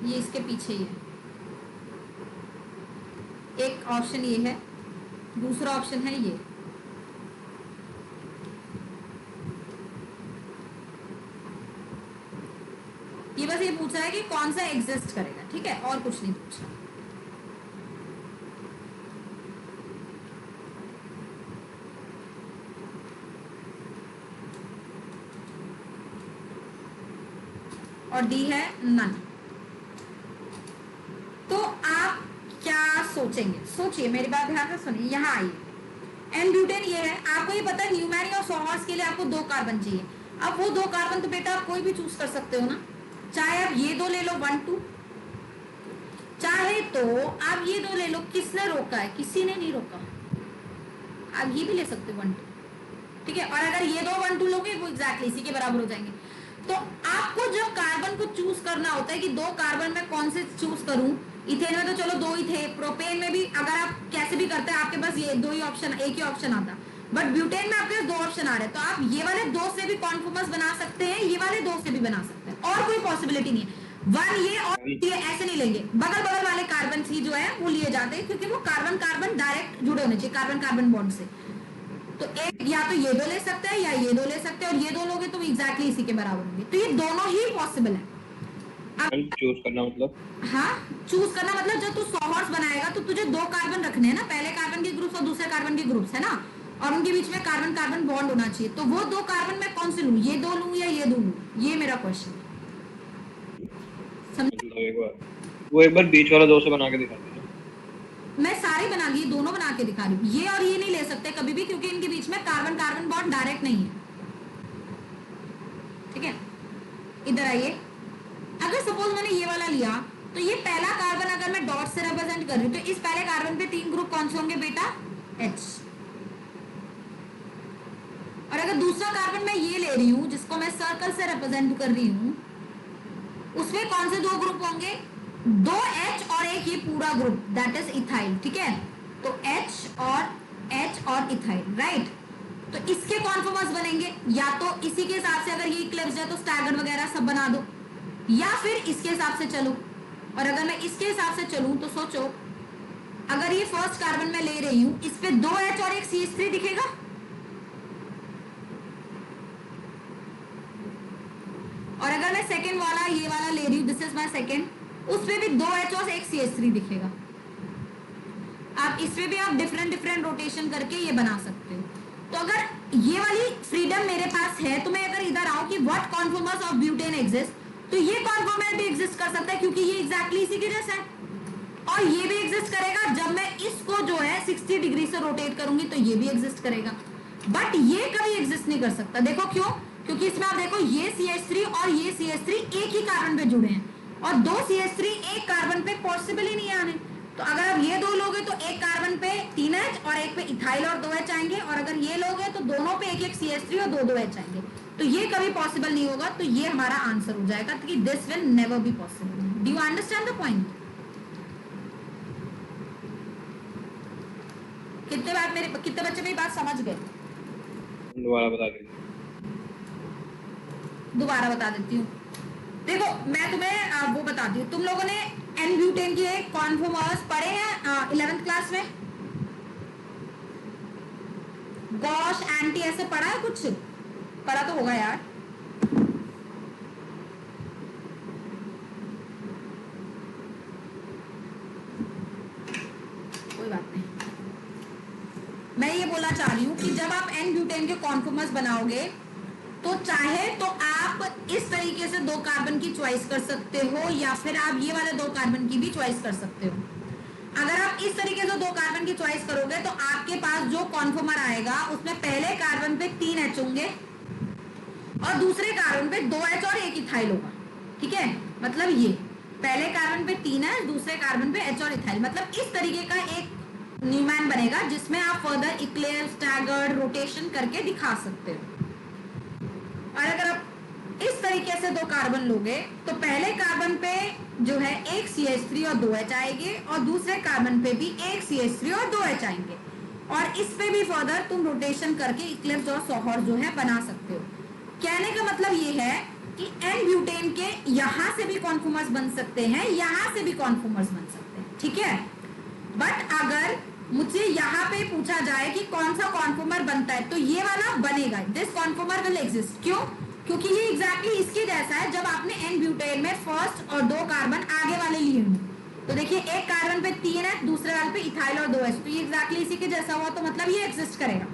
ये इसके पीछे ही है। एक ऑप्शन ये है, दूसरा ऑप्शन है ये। ये बस ये पूछ रहा है कि कौन सा एग्जिस्ट करेगा, ठीक है, और कुछ नहीं पूछ रहा। और डी है नन। तो आप क्या सोचेंगे, सोचिए, मेरी बात ध्यान से सुनिए। यहाँ आइए, एन ब्यूटेन ये है, आपको ये पता है न्यूमैरी और सोहर्स के लिए आपको 2 कार्बन चाहिए। अब वो 2 कार्बन तो बेटा आप कोई भी चूज कर सकते हो ना, चाहे आप ये 2 ले लो 1 2, चाहे तो आप ये 2 ले लो। किसने रोका है? किसी ने नहीं रोका। आप ये भी ले सकते हो 1 2, ठीक है। और अगर ये 2 1 2 लोगे वो एग्जैक्टली इसी के बराबर हो जाएंगे। तो आपको जब कार्बन को चूज करना होता है कि 2 कार्बन में कौन से चूज करूं, इथेन में तो चलो 2 ही थे, प्रोपेन में भी अगर आप कैसे भी करते हैं आपके पास ये 2 ही ऑप्शन, एक ही ऑप्शन आता, बट ब्यूटेन में आपके पास 2 ऑप्शन आ रहे हैं। तो आप ये वाले 2 से भी कॉन्फॉर्मर्स बना सकते हैं, ये वाले 2 से भी बना सकते हैं, और कोई पॉसिबिलिटी नहीं है। 1 ये और ये ऐसे नहीं लेंगे, बगल बगल वाले कार्बन ही जो है वो लिए जाते हैं, क्योंकि वो कार्बन कार्बन डायरेक्ट जुड़े होने चाहिए कार्बन कार्बन बॉन्ड से। तो एक या तो ये 2 ले सकते हैं या ये 2 ले सकते हैं, और ये 2 लोगे तो एग्जैक्टली इसी के बराबर होंगे। तो ये दोनों ही पॉसिबल है। अब चूज करना मतलब, हाँ, चूज करना मतलब जब तू सोहर्स बनाएगा तो तुझे 2 कार्बन रखने हैं ना, पहले कार्बन के ग्रुप्स और दूसरे कार्बन के ग्रुप्स है ना, और उनके बीच में कार्बन कार्बन बॉन्ड होना चाहिए। तो वो 2 कार्बन में कौन से लूं, ये 2 लूं या ये 2 लूं, ये मेरा क्वेश्चन। मतलब एक बार बीच वाला 2 से बना के दिखा दीजिए। मैं सारे बना दी, दोनों बना के दिखा रही हूँ। ये और ये नहीं ले सकते कभी भी, क्योंकि इनके बीच में कार्बन कार्बन बॉन्ड डायरेक्ट नहीं है, ठीक है। इधर आइए, अगर सपोज मैंने ये वाला लिया तो ये पहला कार्बन अगर मैं डॉट से रिप्रेजेंट कर रही हूँ तो इस पहले कार्बन पे 3 ग्रुप कौन से होंगे बेटा? H। और अगर दूसरा कार्बन मैं ये ले रही हूँ जिसको मैं सर्कल से रिप्रेजेंट कर रही हूँ, उसमें कौन से 2 ग्रुप होंगे? 2 H और एक ये पूरा ग्रुप, दैट इज इथाइल, ठीक है। तो H और इथाइल, राइट। तो इसके कॉन्फॉर्मर्स बनेंगे, या तो इसी के हिसाब से अगर ये इक्लिप्स है तो स्टैगर्ड वगैरह सब बना दो, या फिर इसके हिसाब से चलो। और अगर मैं इसके हिसाब से चलूं तो सोचो, अगर ये फर्स्ट कार्बन मैं ले रही हूं, इस पे 2 H और एक CH3 दिखेगा, और अगर मैं सेकंड वाला ये वाला ले रही हूं, दिस इज माय सेकंड, उस पे भी 2 H और एक CH3 दिखेगा। आप इसमें भी आप डिफरेंट रोटेशन करके ये बना सकते हो। तो अगर ये वाली फ्रीडम मेरे पास है तो मैं अगर इधर आऊं कि what conformers of butane exist, तो ये कॉन्फॉर्मर भी एग्जिस्ट कर सकता है, क्योंकि ये एग्जैक्टली इसी के जैसा है। और ये भी एग्जिस्ट करेगा, जब मैं इसको जो है 60 डिग्री से रोटेट करूंगी तो ये भी एग्जिस्ट करेगा। बट ये कभी एग्जिस्ट नहीं कर सकता। देखो क्यों? क्योंकि इसमें आप देखो ये CH3 और ये CH3 एक ही कार्बन पे जुड़े हैं, और 2 CH3 एक कार्बन पे पॉसिबल ही नहीं आने। तो अगर आप ये 2 लोगे तो एक कार्बन पे 3 H और एक पे इथाइल और 2 H आएंगे, और अगर ये लोगे तो दोनों पे एक CH3 और 2 H आएंगे। तो ये कभी पॉसिबल नहीं होगा। तो ये हमारा आंसर हो जाएगा कि this will never be possible. Do you understand the point? कितने बच्चे मेरी बात समझ गए? दोबारा बता दीजिए। दोबारा बता देती हूँ। देखो मैं तुम्हें वो बताती हूँ, तुम लोगों ने एन ब्यूटेन के कॉन्फॉर्मर्स पढ़े हैं 11th क्लास में? गॉश एंटी ऐसे पढ़ा है? कुछ पढ़ा तो होगा यार। कोई बात नहीं, मैं ये बोलना चाह रही हूँ कि जब आप एन ब्यूटेन के कॉन्फॉर्मर्स बनाओगे तो चाहे तो आप इस तरीके से 2 कार्बन की चॉइस कर सकते हो, या फिर आप ये वाले 2 कार्बन की भी चॉइस कर सकते हो। अगर आप इस तरीके से 2 कार्बन की चॉइस करोगे तो आपके पास जो कॉन्फॉर्मर आएगा उसमें पहले कार्बन पे 3 H होंगे और दूसरे कार्बन पे 2 H और एक इथाइल होगा, ठीक है। मतलब ये पहले कार्बन पे 3 है, दूसरे कार्बन पे H और इथाइल, मतलब इस तरीके का एक न्यूमैन बनेगा जिसमें आप फर्दर इक्लेयर, स्टैगर्ड, रोटेशन करके दिखा सकते हो। और अगर आप इस तरीके से 2 कार्बन लोगे तो पहले कार्बन पे जो है एक CH3 और 2 H आएंगे, और दूसरे कार्बन पे भी एक CH3 और 2 H आएंगे, और इस पे भी फर्दर तुम रोटेशन करके इक्लिप्स और सोहर जो है बना सकते हो। कहने का मतलब ये है कि एन ब्यूटेन के यहां से भी कॉन्फॉर्मर्स बन सकते हैं, यहां से भी कॉन्फॉर्मर्स बन सकते हैं, ठीक है। बट अगर मुझे यहाँ पे पूछा जाए कि कौन सा कॉन्फॉर्मर बनता है, तो ये वाला बनेगा, दिस कॉन्फॉर्मर विल एग्जिस्ट। क्यों? क्योंकि ये एग्जैक्टली इसके जैसा है जब आपने एन ब्यूटेन में फर्स्ट और 2 कार्बन आगे वाले लिए हों। तो देखिए एक कार्बन पे 3 है, दूसरे वाले पे इथाइल और 2 H, तो ये एग्जैक्टली इसी के जैसा हुआ, तो मतलब ये एग्जिस्ट करेगा,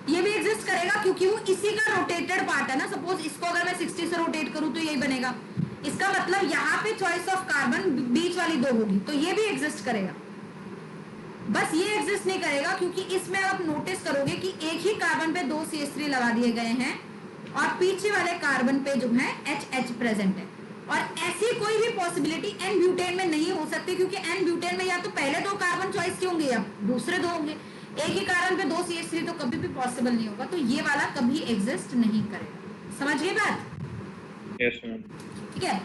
ये भी एग्जिस्ट करेगा क्योंकि वो इसी का रोटेटेड पार्ट है ना। सपोज इसको अगर मैं 60 से रोटेट करूं तो यही बनेगा, इसका मतलब यहाँ पे चॉइस ऑफ कार्बन बीच वाली 2 होगी, तो ये भी एग्जिस्ट करेगा। बस ये एग्जिस्ट नहीं करेगा क्योंकि इसमें आप नोटिस करोगे कि एक ही कार्बन पे 2 CH3 लगा दिए गए हैं और पीछे वाले कार्बन पे जो है HH प्रेजेंट है। और ऐसी कोई भी पॉसिबिलिटी एन ब्यूटेन में नहीं हो सकती, क्योंकि एन ब्यूटेन में या तो पहले 2 कार्बन चॉइस के होंगे या दूसरे 2 होंगे, एक ही कार्बन पे 2 CH3 तो कभी भी पॉसिबल नहीं होगा, तो ये वाला कभी एग्जिस्ट नहीं करेगा। समझ गए बात? Yes ma'am. ठीक है,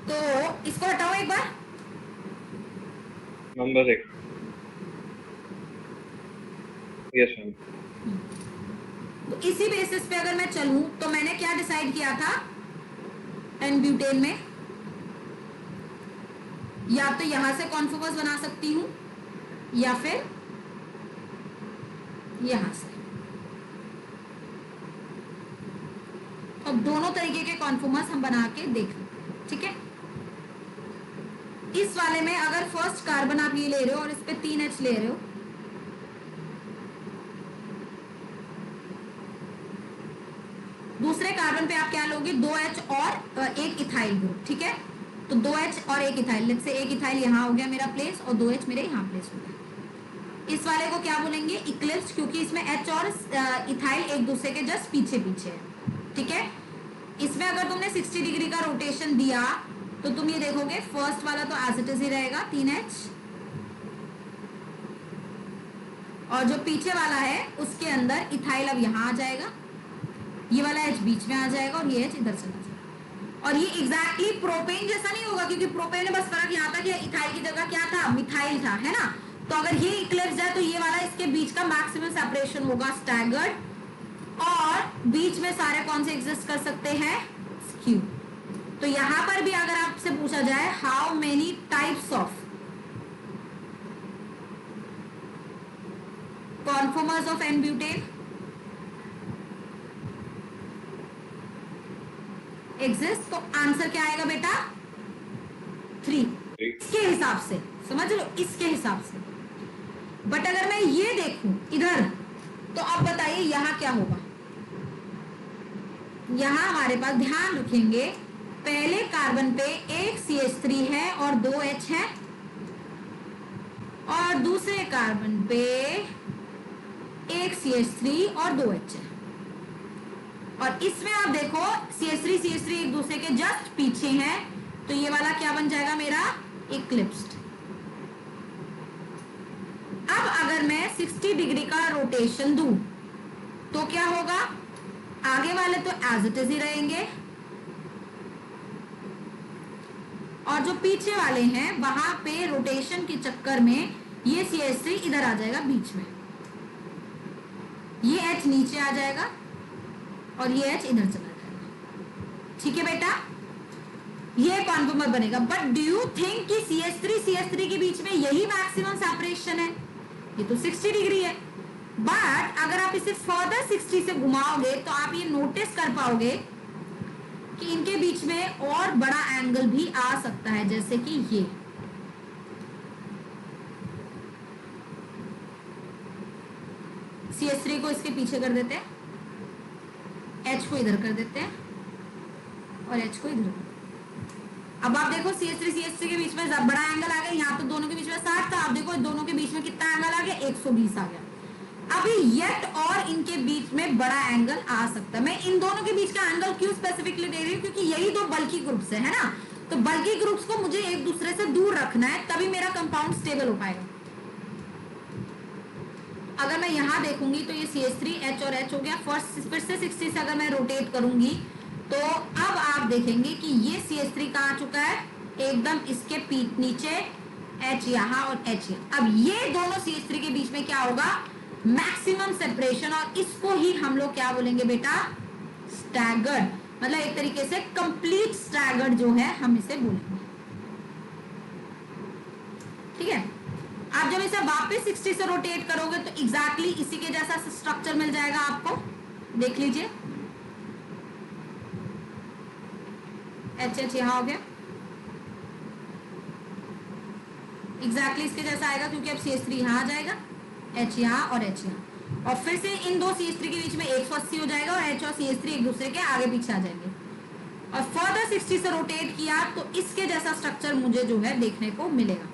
तो इसको हटाओ एक बार। नंबर 1। Yes ma'am. तो इसी बेसिस पे अगर मैं चलूं तो मैंने क्या डिसाइड किया था एन ब्यूटेन में, या तो यहां से कॉन्फॉर्मर्स बना सकती हूं या फिर यहां से। अब दोनों तरीके के कॉन्फॉर्मर्स हम बना के देख लेते हैं, ठीक है। इस वाले में अगर फर्स्ट कार्बन आप ये ले रहे हो और इस पे 3 H ले रहे हो, दूसरे कार्बन पे आप क्या लोगे, 2 H और एक इथाइल ग्रुप, ठीक है। तो 2 H और एक इथाइल, लेट्स से एक इथाइल यहाँ हो गया मेरा प्लेस और 2 H मेरे यहाँ प्लेस हो गया। इस वाले को क्या बोलेंगे, इक्लिप्स, क्योंकि इसमें H और इथाइल एक दूसरे के जस्ट पीछे पीछे है, ठीक है। इसमें अगर तुमने 60 डिग्री का रोटेशन दिया तो तुम ये देखोगे फर्स्ट वाला तो एज इट इज ही रहेगा 3 H, और जो पीछे वाला है उसके अंदर इथाइल अब यहाँ आ जाएगा, ये वाला H बीच में आ जाएगा और ये H इधर चला जाएगा। और ये एग्जैक्टली प्रोपेन जैसा नहीं होगा, क्योंकि प्रोपेन में बस फर्क यहाँ था कि इथाइल की जगह क्या था, मिथाइल था, है ना। तो अगर ये इक्लिप्स है तो ये वाला इसके बीच का मैक्सिमम सेपरेशन होगा स्टैगर्ड, और बीच में सारे कौन से एग्जिस्ट कर सकते हैं, स्क्यू। तो यहां पर भी अगर आपसे पूछा जाए how many types of conformers of n butane exist, तो आंसर क्या आएगा बेटा, 3। इसके हिसाब से समझ लो, इसके हिसाब से। बट अगर मैं ये देखूं इधर, तो अब बताइए यहां क्या होगा। यहां हमारे पास ध्यान रखेंगे पहले कार्बन पे एक CH3 है और 2 H है, और दूसरे कार्बन पे एक CH3 और 2 H है। और इसमें आप देखो CH3 एक दूसरे के जस्ट पीछे हैं, तो ये वाला क्या बन जाएगा मेरा, इक्लिप्स्ड। अब अगर मैं 60 डिग्री का रोटेशन दूं तो क्या होगा, आगे वाले तो एज इट इज ही रहेंगे, और जो पीछे वाले हैं वहां पे रोटेशन के चक्कर में ये CH3 इधर आ जाएगा बीच में, ये H नीचे आ जाएगा और ये H इधर चला जाएगा, ठीक है बेटा। ये कॉन्फॉर्मर बनेगा। बट डू यू थिंक कि CH3 के बीच में यही मैक्सिमम सेपरेशन है, ये तो 60 डिग्री है। बट अगर आप इसे फर्दर 60 से घुमाओगे तो आप ये नोटिस कर पाओगे कि इनके बीच में और बड़ा एंगल भी आ सकता है, जैसे कि ये CH3 को इसके पीछे कर देते हैं, H को इधर कर देते हैं और H को इधर कर देते हैं। अब आप देखो CH3 के बीच में बड़ा एंगल आ गया, यहाँ तो दोनों के बीच में 60 था, आप देखो दोनों के बीच में कितना एंगल आ गया, 120 आ गया। अभी येट और इनके बीच में बड़ा एंगल आ सकता है। मैं इन दोनों के बीच का एंगल क्यों स्पेसिफिकली दे रही हूँ, क्योंकि यही दो बल्कि ग्रुप्स है ना। तो बल्कि ग्रुप्स को मुझे एक दूसरे से दूर रखना है, तभी मेरा कंपाउंड स्टेबल हो पाएगा। अगर मैं यहां देखूंगी तो ये CH3H और H हो गया। फर्स्ट फिर से 60 से अगर मैं रोटेट करूंगी तो अब आप देखेंगे कि ये CH3 कहां आ चुका है, एकदम इसके पीठ नीचे, H यहां और H यहां। अब ये दोनों CH3 के बीच में क्या होगा, मैक्सिमम सेपरेशन, और इसको ही हम लोग क्या बोलेंगे बेटा, स्टैगर्ड, मतलब एक तरीके से कंप्लीट स्टैगर्ड जो है हम इसे बोलेंगे। ठीक है, आप जब इसे वापस 60 से रोटेट करोगे तो एग्जैक्टली इसी के जैसा स्ट्रक्चर मिल जाएगा आपको, देख लीजिए। HH यहां हो गया, एग्जैक्टली इसके जैसा आएगा, क्योंकि अब CH3 यहां आ जाएगा, H यहां और H यहां, और फिर से इन दो CH3 के बीच में 180 हो जाएगा और H और CH3 एक दूसरे के आगे पीछे आ जाएंगे। और फर्दर 60 से रोटेट किया तो इसके जैसा स्ट्रक्चर मुझे जो है देखने को मिलेगा।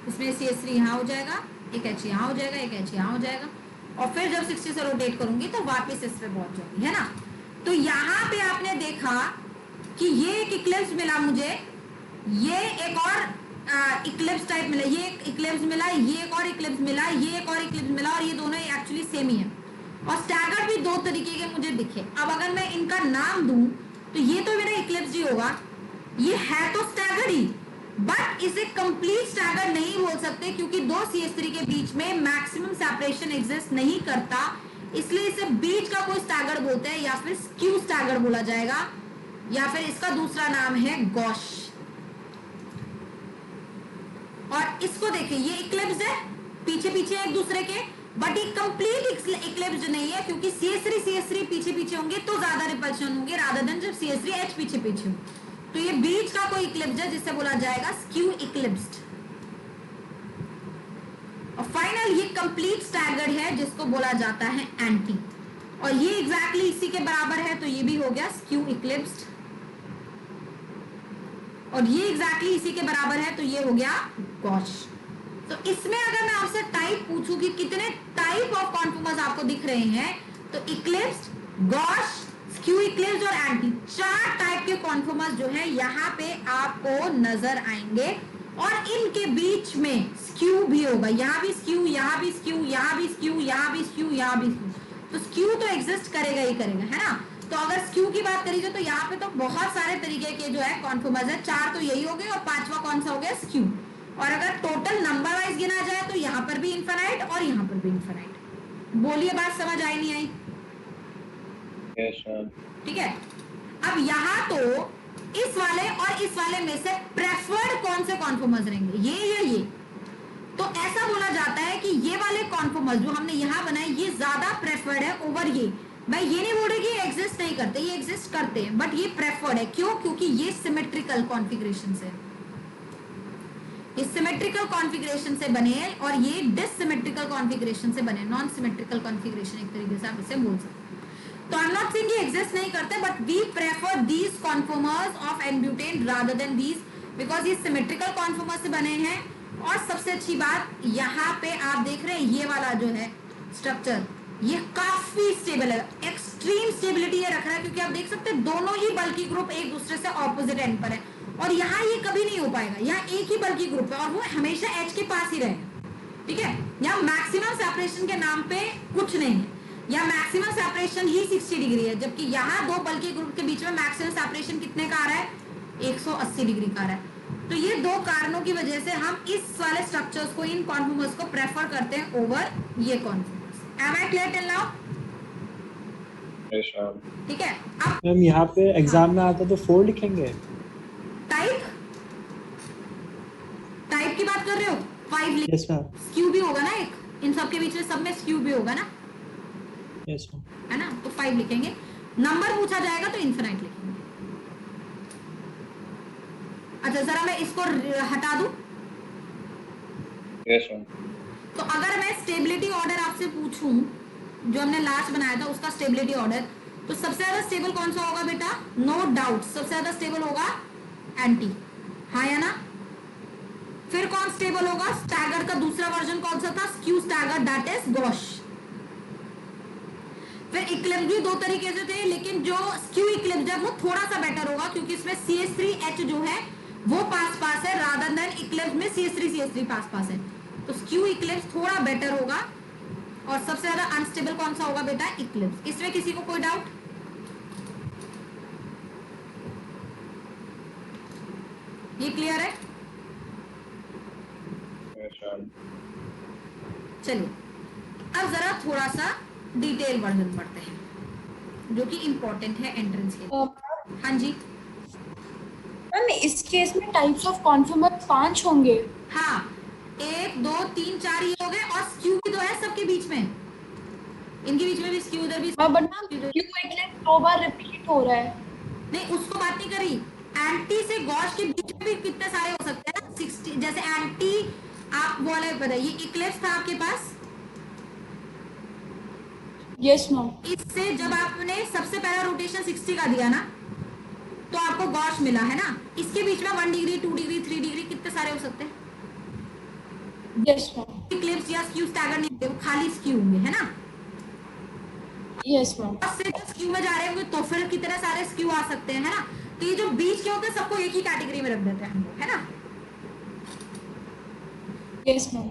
इसमें CH3 यहां हो जाएगा, एक H यहां हो जाएगा, एक H यहां हो जाएगा, और फिर जब 60 से रोटेट करूंगी तो वापस इस पे पहुंच जाएगी, है ना। तो यहां पे आपने देखा कि ये एक इक्लिप्स मिला मुझे, ये एक और इक्लिप्स टाइप मिला, ये एक इक्लिप्स मिला, ये एक और इक्लिप्स मिला, ये एक और इक्लिप्स मिला, और ये दोनों एक्चुअली सेम ही है, और स्टैगर्ड भी दो तरीके के मुझे दिखे। अब अगर मैं इनका नाम दूं तो ये तो मेरा इक्लिप्स ही होगा, ये है तो स्टैगर्ड ही, बट इसे कंप्लीट स्टैगर्ड नहीं बोल सकते, क्योंकि दो CH3 के बीच में मैक्सिमम सेपरेशन एग्जिस्ट नहीं करता, इसलिए इसे बीच का कोई स्टैगर्ड बोलते हैं, या फिर स्क्यू स्टैगर्ड बोला जाएगा, या फिर इसका दूसरा नाम है गॉश। और इसको देखिए, ये इक्लिप्स है, पीछे पीछे एक दूसरे के, बट ये कंप्लीट इक्लिप्स नहीं है, क्योंकि CH3 पीछे पीछे होंगे तो ज्यादा रिपल्शन होंगे, रादर देन जब CH3H पीछे पीछे हो। तो ये बीच का कोई इक्लिप्स है जिसे बोला जाएगा स्क्यू इक्लिप्स्ड। और फाइनल ये कंप्लीट स्टैगर्ड है जिसको बोला जाता है एंटी, और ये एग्जैक्टली इसी के बराबर है, तो ये भी हो गया स्क्यू इक्लिप्स्ड, और ये एग्जैक्टली इसी के बराबर है, तो ये हो गया गॉश। तो इसमें अगर मैं आपसे टाइप पूछूं कि कितने टाइप ऑफ कॉन्फॉर्मर्स आपको दिख रहे हैं, तो इक्लिप्स्ड, गॉश, स्क्यू इक्लिप्स्ड और एंटी, 4 टाइप के कॉन्फॉर्मर्स जो है यहाँ पे आपको नजर आएंगे, और इनके बीच में स्क्यू भी होगा, यहाँ भी स्क्यू, यहाँ भी स्क्यू, यहाँ भी स्क्यू, यहाँ भी स्क्यू, यहाँ भी स्क्यू, तो स्क्यू तो एग्जिस्ट करेगा ही करेगा, है ना। तो अगर स्क्यू की बात करीजिए तो यहाँ पे तो बहुत सारे तरीके के जो है कॉन्फॉर्मर्स है, 4 तो यही हो गए, और 5वां कौन सा हो गया, स्क्यू। और अगर टोटल नंबर वाइज गिना जाए तो यहाँ पर भी इनफाइनाइट और यहाँ पर भी इनफाइनाइट। बोलिए, बात समझ आई नहीं आई? Yes ma'am. ठीक है, अब यहाँ तो इस वाले और इस वाले में से प्रेफर्ड कौन से कॉन्फॉर्मर्स रहेंगे, ये या ये? तो ऐसा बोला जाता है कि ये वाले कॉन्फॉर्मर्स जो हमने यहाँ बनाए ये ज्यादा प्रेफर्ड है ओवर ये। मैं ये नहीं बोल रही कि एग्जिस्ट नहीं करते, ये एग्जिस्ट करते हैं, बट ये प्रेफर्ड है। क्यों? क्योंकि ये सिमेट्रिकल कॉन्फ़िगरेशन से, ये सिमेट्रिकल कॉन्फ़िगरेशन से बने हैं, और ये डिससिमेट्रिकल कॉन्फ़िगरेशन से बने, नॉन सिमेट्रिकल कॉन्फ़िगरेशन एक तरीके से आप इसे बोल सकते हैं। तो आई एम नॉट सेइंग ये एग्जिस्ट नहीं करते, but we prefer these conformers of n butane rather than these, because ये सिमेट्रिकल कॉन्फॉर्मर्स से बने हैं। और सबसे अच्छी बात यहाँ पे आप देख रहे हैं, ये वाला जो है स्ट्रक्चर ये काफी स्टेबल है, एक्सट्रीम स्टेबिलिटी ये रख रहा है, क्योंकि आप देख सकते हैं दोनों ही बल्कि ग्रुप एक दूसरे से ऑपोजिट एंड पर है, और यहाँ ये कभी नहीं हो पाएगा, यहाँ एक ही बल्कि ग्रुप है और वो हमेशा H के पास ही रहेगा। ठीक है, यहाँ मैक्सिमम सेपरेशन के नाम पे कुछ नहीं है, या मैक्सिमम सेपरेशन ही 60 डिग्री है, जबकि यहाँ दो बल्कि ग्रुप के बीच में मैक्सिमम सेपरेशन कितने का आ रहा है, 180 डिग्री का आ रहा है। तो ये दो कारणों की वजह से हम इस वाले स्ट्रक्चर्स को, इन कॉन्फॉर्मर्स को प्रेफर करते हैं ओवर ये conformers. Am I clear till now? Yes ma'am. ठीक है, अब मैम यहाँ पे एग्जाम में आता तो 4 लिखेंगे। टाइप की बात कर रहे हो, 5 लिख, यस मैम। स्क्यू भी होगा ना एक, इन सब के बीच में सब में स्क्यू भी होगा ना, यस मैम। है ना, तो 5 लिखेंगे। नंबर पूछा जाएगा तो इनफिनाइट लिखेंगे। अच्छा, जरा मैं इसको हटा दूं। Yes ma'am. तो अगर मैं स्टेबिलिटी ऑर्डर आपसे पूछूं, जो हमने लास्ट बनाया था उसका स्टेबिलिटी ऑर्डर, तो सबसे ज्यादा स्टेबल कौन सा होगा बेटा? नो डाउट सबसे ज्यादा स्टेबल होगा एंटी, हाँ या ना? फिर कौन स्टेबल होगा? स्टैगर्ड का दूसरा वर्जन कौन सा था? Skew staggered, that is gosh. फिर इक्लिप्स भी दो तरीके से थे, लेकिन जो स्क्यू इक्लिप्स है वो थोड़ा सा बेटर होगा क्योंकि इसमें CH3H जो है वो पास पास है, रादर देन इक्लिप्स में CH3 पास पास है। तो स्क्यू इक्लिप्स थोड़ा बेटर होगा। और सबसे ज्यादा अनस्टेबल कौन सा होगा बेटा? इक्लिप्स। इसमें किसी को कोई डाउट? ये क्लियर है? चलिए अब जरा थोड़ा सा डिटेल वर्जन पढ़ते हैं जो कि इंपॉर्टेंट है एंट्रेंस के लिए। हाँ जी मैम इस केस में टाइप्स ऑफ कॉन्फर्मर 5 होंगे। हाँ, 1 2 3 4 ये हो गए और स्क्यू भी तो है सबके बीच में, इनके बीच में भी स्क्यू, उधर भी बट मैम क्यों इक्लिप्स 2 बार रिपीट हो रहा है? नहीं, उसको बात नहीं करी। एंटी से गॉश के बीच में भी कितने सारे हो सकते हैं ना, 60। जैसे एंटी आप बोले बताइए, इक्लिप्स था आपके पास, यस मैम। इससे जब आपने सबसे पहला रोटेशन 60 का दिया ना तो आपको गॉश मिला है ना, इसके बीच में 1 डिग्री 2 डिग्री 3 डिग्री कितने सारे हो सकते हैं? Yes ma'am. इक्लिप्स या स्क्यू स्टैगर नहीं होंगे, खाली स्क्यू होंगे, है ना। Yes ma'am. से जब स्क्यू में जा रहे होंगे तो फिर कितने सारे स्क्यू आ सकते हैं, है ना। तो ये जो बीच के होते हैं सबको एक ही कैटेगरी में रख देते हैं हम लोग, है ना। Yes ma'am.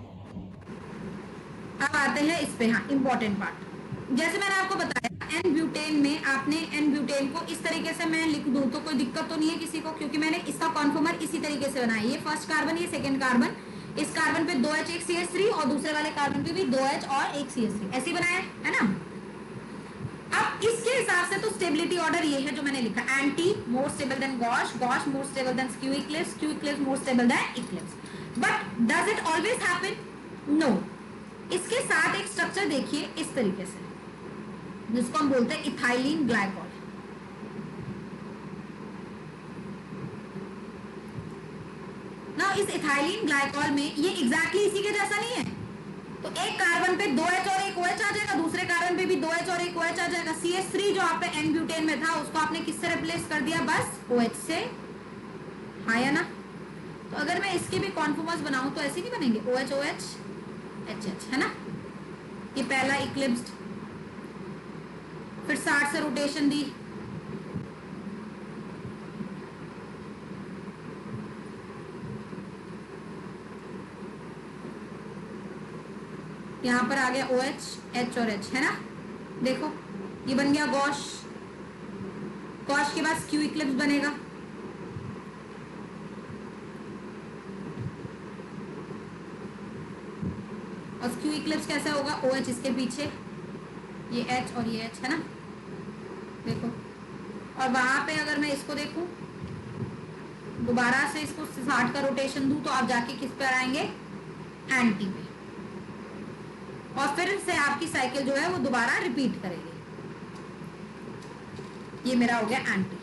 अब आते हैं इस पे, हाँ इंपॉर्टेंट पार्ट। जैसे मैंने आपको बताया एन ब्यूटेन में, आपने एन ब्यूटेन को इस तरीके से मैं लिख दूं तो कोई दिक्कत तो नहीं है किसी को, क्योंकि मैंने इसका कॉन्फर्मर इसी तरीके से बनाया। ये फर्स्ट कार्बन, ये सेकंड कार्बन, इस कार्बन पे 2H 1 CH3 और दूसरे वाले कार्बन पे भी 2H और 1 CH3 ऐसे बनाया है ना। अब इसके हिसाब से तो स्टेबिलिटी ऑर्डर ये है जो मैंने लिखा, anti more stable than gauche, gauche more stable than skew eclipse, skew eclipse more stable than eclipse. But does it always happen? No. इसके साथ एक स्ट्रक्चर देखिए इस तरीके से, जिसको हम बोलते हैं इथाइलिन ग्लाइकॉल। ना इस इथाइलिन ग्लाइकॉल में ये एग्जैक्टली इसी के जैसा नहीं है। तो एक कार्बन पे 2H और 1 OH आ जाएगा, दूसरे कार्बन पे भी 2H और 1 OH आ जाएगा। CH3 जो आप पे एन ब्यूटेन में था उसको आपने किससे रिप्लेस कर दिया? बस OH से, हाँ या ना। तो अगर मैं इसके भी कॉन्फॉर्मर्स बनाऊं तो ऐसे नहीं बनेंगे, OH OH HH, है ना। ये पहला इक्लिप्स्ड, फिर 60 से रोटेशन दी, यहां पर आ गया OH H और H, है ना। देखो ये बन गया गॉश, गॉश के बाद स्क्यू इक्लिप्स बनेगा, और स्क्यू इक्लिप्स कैसा होगा? OH इसके पीछे, ये H और ये H, है ना। देखो, और वहां पे अगर मैं इसको देखूं, दोबारा से इसको 60 का रोटेशन दूं तो आप जाके किस पे आएंगे? एंटी पे, और फिर से आपकी साइकिल जो है वो दोबारा रिपीट करेगी। ये मेरा हो गया एंटी।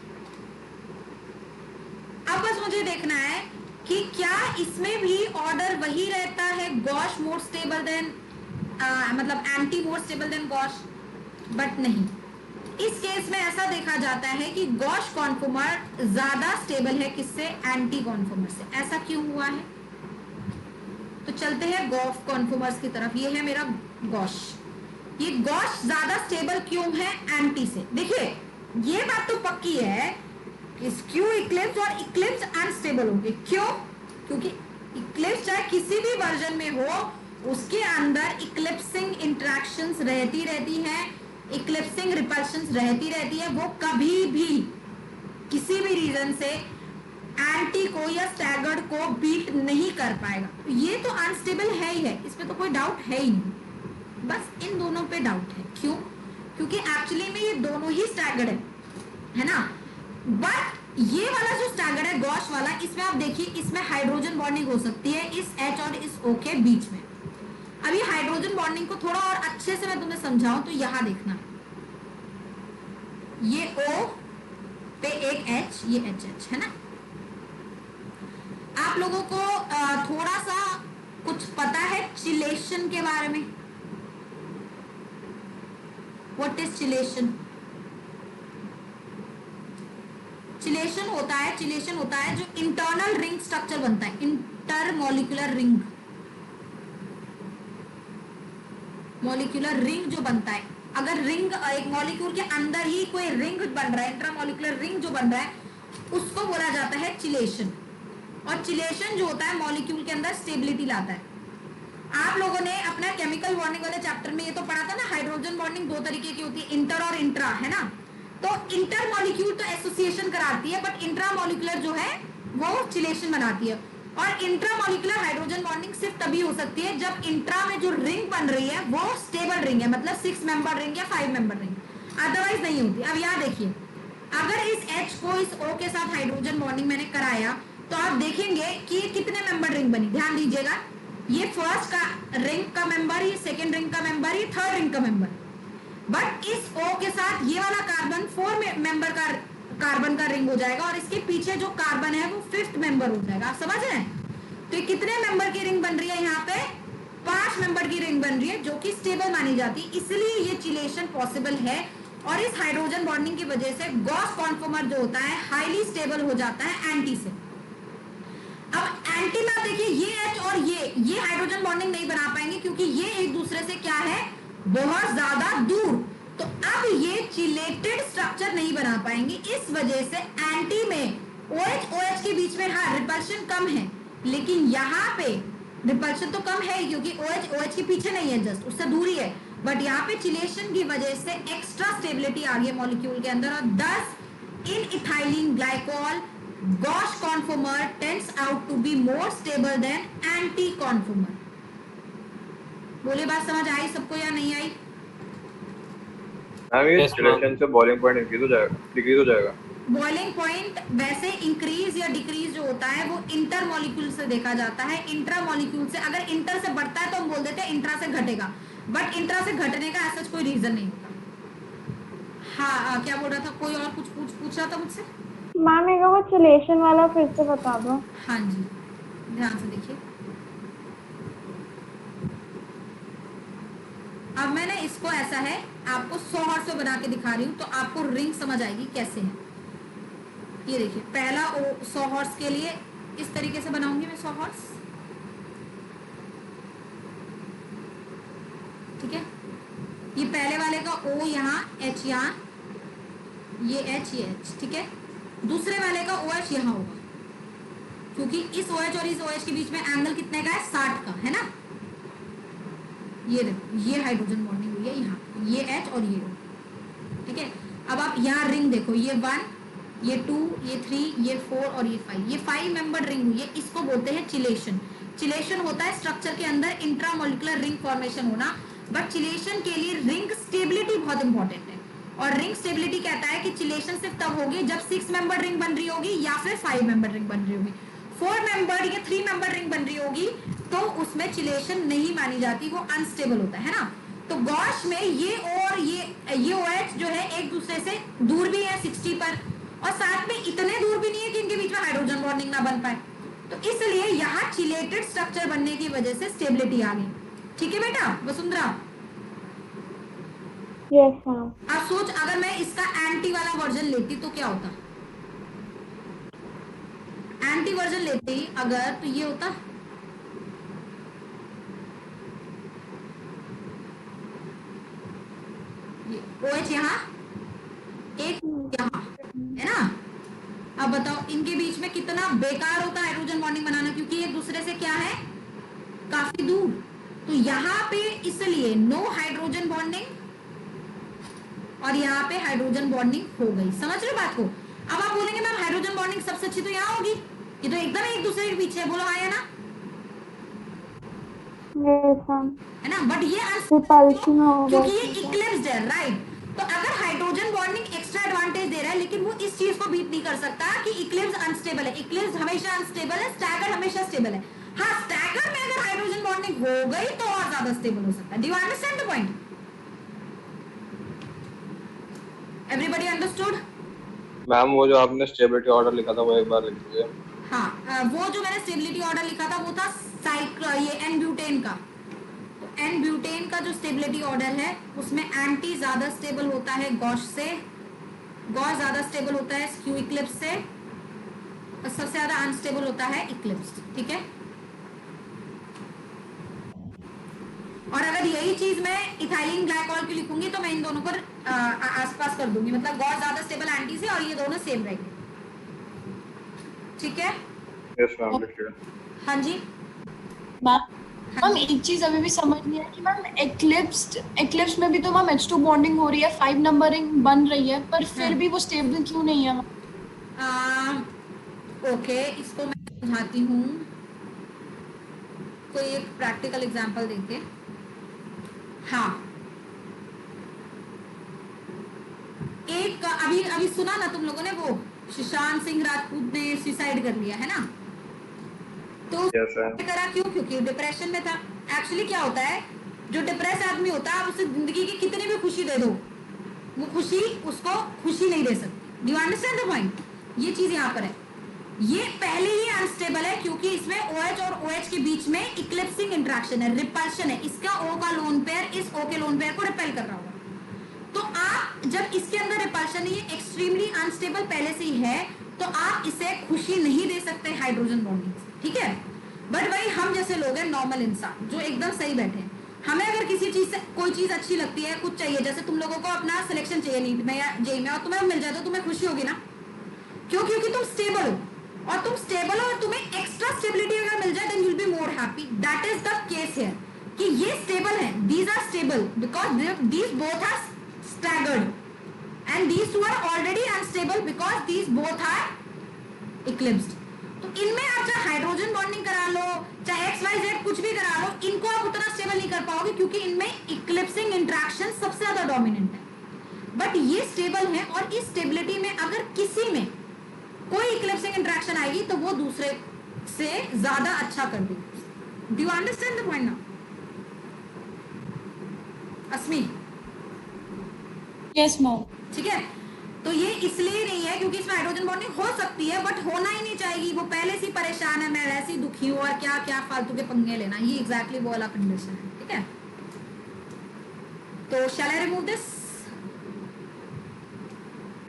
अब बस मुझे देखना है कि क्या इसमें भी ऑर्डर वही रहता है, गॉश मोर स्टेबल देन मतलब anti more stable than gosh, but नहीं। इस केस में ऐसा देखा जाता है कि गॉश कॉन्फॉर्मर ज्यादा स्टेबल है किससे? एंटी कॉन्फॉर्मर से। ऐसा क्यों हुआ है? तो चलते हैं गॉफ कॉन्फॉर्मर्स की तरफ। ये है मेरा गॉश, ये गॉश ज्यादा स्टेबल क्यों है एंटी से? देखिए ये बात तो पक्की है कि स्क्यू इक्लिप्स और इक्लिप्स अनस्टेबल होंगे। क्यों? क्योंकि इक्लिप्स चाहे किसी भी वर्जन में हो उसके अंदर इक्लिप्सिंग इंटरेक्शंस रहती है, इक्लिप्सिंग रिपल्शंस रहती है। वो कभी भी किसी भी रीजन से एंटी को या स्टैगर्ड को बीट नहीं कर पाएगा। तो ये तो अनस्टेबल है ही है, इसमें तो कोई डाउट है ही नहीं। बस इन दोनों पे डाउट है। क्यों? क्योंकि एक्चुअली में ये दोनों ही स्टैगर्ड है ना। बट ये वाला जो स्टैगर्ड है गॉश वाला, इसमें आप देखिए इसमें हाइड्रोजन बॉन्डिंग हो सकती है इस H और इस O के बीच में। अभी हाइड्रोजन बॉन्डिंग को थोड़ा और अच्छे से मैं तुम्हें समझाऊं तो यहां देखना, ये O पे एक H, ये HH, है ना। आप लोगों को थोड़ा सा कुछ पता है चिलेशन के बारे में? What is chelation? चिलेशन होता है जो इंटरनल रिंग स्ट्रक्चर बनता है, इंटरमोलिकुलर रिंग, मॉलिक्यूलर रिंग जो बनता है अगर रिंग एक मॉलिक्यूल के अंदर ही कोई रिंग बन रहा है, इंट्रामॉलिक्यूलर रिंग जो बन रहा है, उसको बोला जाता है चिलेशन। और चिलेशन जो होता है मॉलिक्यूल के अंदर स्टेबिलिटी लाता है। आप लोगों ने अपना केमिकल बॉन्डिंग वाले चैप्टर में ये तो पढ़ा था ना, हाइड्रोजन बॉन्डिंग दो तरीके की होती है, इंटर और इंट्रा, है ना। तो इंटर मॉलिक्यूल तो एसोसिएशन कराती है, बट इंट्रा मॉलिक्यूलर जो है वो चिलेशन बनाती है। और इंट्रा मॉलिक्यूलर हाइड्रोजन बॉन्डिंग सिर्फ तभी हो सकती है जब इंट्रा में जो रिंग बन रही है वो स्टेबल रिंग है, मतलब 6 मेंबर रिंग या 5 मेंबर रिंग, अदरवाइज नहीं होती। अब यहाँ देखिए, अगर इस H को इस O के साथ हाइड्रोजन बॉन्डिंग मैंने कराया तो आप देखेंगे कि ये कितने मेंबर रिंग बनी। ध्यान दीजिएगा, ये फर्स्ट का रिंग का मेंबर, ये सेकेंड रिंग का मेंबर, ये थर्ड रिंग का मेंबर। बट इस O के साथ ये वाला कार्बन 4 मेंबर का कार्बन का रिंग हो जाएगा, और इसके पीछे जो कार्बन है वो 5th मेंबर हो जाएगा। आप समझ रहे हैं? तो ये कितने मेंबर की रिंग बन रही है यहाँ पे? 5 मेंबर की रिंग बन रही है, जो कि स्टेबल मानी जाती है, इसलिए ये चिलेशन पॉसिबल है। और इस हाइड्रोजन बॉन्डिंग की वजह से गॉस कॉन्फॉर्मर जो होता है हाईली स्टेबल हो जाता है एंटी से। अब एंटी में आप देखिए, ये H और ये हाइड्रोजन बॉन्डिंग नहीं बना पाएंगे क्योंकि ये एक दूसरे से क्या है, बहुत ज्यादा दूर। तो अब ये चिलेटेड स्ट्रक्चर नहीं बना पाएंगे, इस वजह से एंटी में OH OH के बीच में हाँ रिपल्शन कम है, लेकिन यहाँ पे रिपल्शन तो कम है क्योंकि OH OH के पीछे नहीं है, जस्ट उससे दूरी है। बट यहाँ पे चिलेशन की वजह से एक्स्ट्रा स्टेबिलिटी आ गई है मॉलिक्यूल के अंदर, और 10 in ethylene glycol gauche conformer tends out to be more stable than anti conformer. बोले बात समझ आई सबको या नहीं आई? मैम ये Yes, चिलेशन से बॉइलिंग पॉइंट डिक्रीज हो जाएगा। बॉइलिंग पॉइंट वैसे इंक्रीज या डिक्रीज जो होता है वो इंटर मॉलिक्यूल से देखा जाता है, इंट्रा मॉलिक्यूल से। अगर इंटर से बढ़ता है तो हम बोल देते हैं इंट्रा से घटेगा, बट इंट्रा से घटने का ऐसा कोई रीजन नहीं होता। हाँ क्या बोल रहा था कोई और? कुछ पूछ रहा था मुझसे? मैम एक वो चिलेशन वाला फिर से बता दो। हाँ जी, ध्यान से देखिए। अब मैंने इसको ऐसा है, आपको 100 हॉर्स से बना के दिखा रही हूँ तो आपको रिंग समझ आएगी कैसे है। ये देखिए, पहला 100 हॉर्स के लिए इस तरीके से बनाऊंगी मैं 100 हॉर्स, ठीक है। ये पहले वाले का O यहाँ, H यहाँ, ये H ये H, ठीक है। दूसरे वाले का OH यहाँ होगा, क्योंकि इस OH और इस OH के बीच में एंगल कितने का है? 60 का, है ना। ये देखो, ये हाइड्रोजन बॉन्डिंग हुई है यहाँ, ये H और ये O, ठीक है। अब आप यहाँ रिंग देखो, ये 1, ये 2, ये 3, ये 4 और ये 5, ये 5 मेंबर रिंग हुई है। इसको बोलते हैं चिलेशन। चिलेशन होता है स्ट्रक्चर के अंदर इंट्रामोलिकुलर रिंग फॉर्मेशन होना, बट चिलेशन के लिए रिंग स्टेबिलिटी बहुत इंपॉर्टेंट है। और रिंग स्टेबिलिटी कहता है कि चिलेशन सिर्फ तब होगी जब 6 मेंबर रिंग बन रही होगी या फिर 5 मेंबर रिंग बन रही होगी। 4 मेंबर या 3 मेंबर रिंग बन रही होगी तो उसमें चिलेशन नहीं मानी जाती, वो अनस्टेबल होता है ना। तो गॉश में ये और ये OH जो है एक दूसरे से दूर भी है 60 पर, और साथ में इतने दूर भी नहीं है कि इनके बीच में हाइड्रोजन बॉन्डिंग ना बन पाए। तो इसलिए यहाँ चिलेटेड स्ट्रक्चर बनने की वजह से स्टेबिलिटी आ गई। ठीक है बेटा वसुंधरा? Yes ma'am. अब सोच, अगर मैं इसका एंटी वाला वर्जन लेती तो क्या होता? एंटी वर्जन लेते ही अगर, तो ये होता, ये OH यहाँ, एक यहाँ, है ना। अब बताओ इनके बीच में कितना बेकार होता है हाइड्रोजन बॉन्डिंग बनाना, क्योंकि एक दूसरे से क्या है, काफी दूर। तो यहाँ पे इसलिए नो हाइड्रोजन बॉन्डिंग, और यहाँ पे हाइड्रोजन बॉन्डिंग हो गई। समझ रहे बात को? अब आप बोलेंगे मैम हाइड्रोजन बॉन्डिंग सबसे अच्छी तो यहाँ होगी, ये तो एकदम एक दूसरे के पीछे है। बोलो हाँ या ना? Yes ma'am. है ना, बट ये रिपल्शन होगा क्योंकि ये इक्लिप्स्ड है, राइट। तो अगर हाइड्रोजन बॉन्डिंग एक्स्ट्रा एडवांटेज दे रहा है, लेकिन वो इस चीज को बीट नहीं कर सकता कि इक्लिप्स अनस्टेबल है। इक्लिप्स हमेशा अनस्टेबल है, स्टैगर्ड हमेशा स्टेबल है। हाँ, स्टैगर्ड में अगर हाइड्रोजन बॉन्डिंग हो गई तो और ज्यादा स्टेबल हो सकता है। Do you understand the point? Everybody understood? Ma'am वो जो आपने स्टेबिलिटी ऑर्डर लिखा था वो एक बार लिख दीजिए। हाँ, वो जो मैंने स्टेबिलिटी ऑर्डर लिखा था वो था ये एन ब्यूटेन का। एन ब्यूटेन का जो स्टेबिलिटी ऑर्डर है उसमें एंटी ज्यादा स्टेबल होता है गॉश से, गॉश ज्यादा स्टेबल होता है स्क्यू इक्लिप्स से, और सबसे ज्यादा अनस्टेबल होता है इक्लिप्स। ठीक है, और अगर यही चीज मैं इथाइलिन ग्लाइकॉल की लिखूंगी तो मैं इन दोनों पर आसपास कर दूंगी, मतलब गॉस ज्यादा स्टेबल एंटी से और ये दोनों सेम रहेंगे। ठीक है, यस मैम, लिखिए। हाँ जी। मैम एक चीज अभी भी समझ नहीं है कि मैम एक्लिप्स में भी तो मैम H2 बॉन्डिंग हो रही है, 5 नंबरिंग बन रही है, पर फिर भी वो स्टेबल क्यों नहीं है? ओके, इसको मैं समझाती हूँ कोई एक प्रैक्टिकल एग्जांपल देके। हाँ, एक अभी सुना ना तुम लोगों ने, वो सुशांत सिंह राजपूत ने सुसाइड कर लिया है ना, तो यस मैम। करा क्यों? क्योंकि डिप्रेशन में था। एक्चुअली क्या होता है, जो डिप्रेस आदमी होता है, आप उसे जिंदगी की कितनी भी खुशी दे दो, वो खुशी उसको खुशी नहीं दे सकती। Do you understand the point? ये चीज यहाँ पर है, ये पहले ही अनस्टेबल है क्योंकि इसमें OH और OH के बीच में इक्लिप्सिंग इंटरेक्शन है, रिपल्शन है। इसका O का लोन पेयर इस O के लोन पेयर को रिपेल कर रहा होगा। तो आप जब इसके अंदर रिपल्शन ये एक्सट्रीमली अनस्टेबल पहले से ही है, तो आप इसे खुशी नहीं दे सकते हाइड्रोजन बॉन्डिंग से, ठीक है। बट वही हम जैसे लोग हैं, नॉर्मल इंसान जो एकदम सही बैठे हैं, हमें अगर किसी चीज से कोई चीज अच्छी लगती है, कुछ चाहिए, जैसे तुम लोगों को अपना सिलेक्शन चाहिए नीट में या जेई में, और तुम्हें मिल जाए तो तुम्हें खुशी होगी ना, क्यों? क्योंकि तुम स्टेबल हो, और तुम स्टेबल हो और तुम्हें एक्स्ट्रा स्टेबिलिटी अगर मिल जाए, then you will be more happy. That is the case here कि ये स्टेबल है, these are stable because these both are staggered and these two are already unstable because these both are eclipsed। तो इनमें आप चाहे हाइड्रोजन बॉन्डिंग करा लो, चाहे XYZ कुछ भी करा लो, इनको आप उतना स्टेबल नहीं कर पाओगे क्योंकि इनमें इक्लिप्सिंग इंटरेक्शन सबसे ज्यादा डोमिनेंट है। बट ये स्टेबल है, और इस स्टेबिलिटी में अगर किसी में कोई इक्लिप्सिंग इंटरेक्शन आएगी तो वो दूसरे से ज्यादा अच्छा कर देगी। Do you understand the point now Asmi? Yes ma'am. ठीक है, तो ये इसलिए नहीं है क्योंकि इसमें हाइड्रोजन बॉन्डिंग हो सकती है, बट होना ही नहीं चाहिए। वो पहले से परेशान है, मैं वैसे ही दुखी हूँ, और क्या क्या फालतू के पंगे लेना, ये एग्जैक्टली वो वाला कंडीशन है। ठीक है, तो shall I remove this?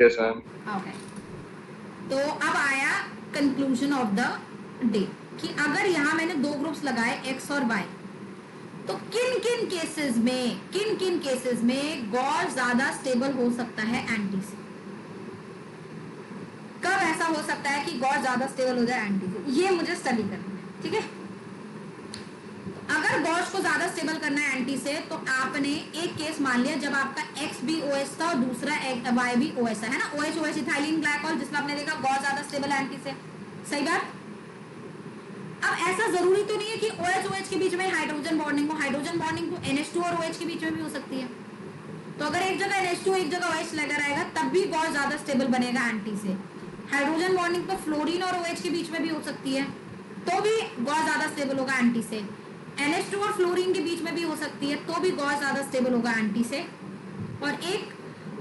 Yes ma'am. Okay, तो अब आया कंक्लूजन ऑफ द डे कि अगर यहाँ मैंने दो ग्रुप्स लगाए X और Y, तो किन किन केसेस में गॉस ज्यादा स्टेबल हो सकता है एंटी से? कब ऐसा हो सकता है कि गॉस ज्यादा स्टेबल हो जाए एंटी से? ये मुझे स्टडी करना है, ठीक है। अगर गॉस को ज्यादा स्टेबल करना है एंटी से, तो आपने एक केस मान लिया जब आपका X भी OH था और दूसरा Y भी OH है ना, OH इथाइलिन ग्लाइकॉल, जिसमें आपने देखा गॉस ज्यादा स्टेबल है एंटी से। सही बात। अब ऐसा जरूरी तो नहीं है कि OH के बीच में हाइड्रोजन बॉन्डिंग हो, हाइड्रोजन बॉन्डिंग तो NH2 और OH के बीच में भी हो सकती है। तो अगर एक जगह NH2 एक जगह OH लगा रहेगा, तब भी गॉस ज्यादा स्टेबल बनेगा एंटी से। हाइड्रोजन बॉन्डिंग तो फ्लोरीन और OH के बीच में भी हो सकती है, तो भी गॉस ज्यादा स्टेबल होगा एंटी से। NH2 और फ्लोरीन के बीच में भी हो सकती है, तो भी गॉस ज्यादा स्टेबल होगा एंटी से। और एक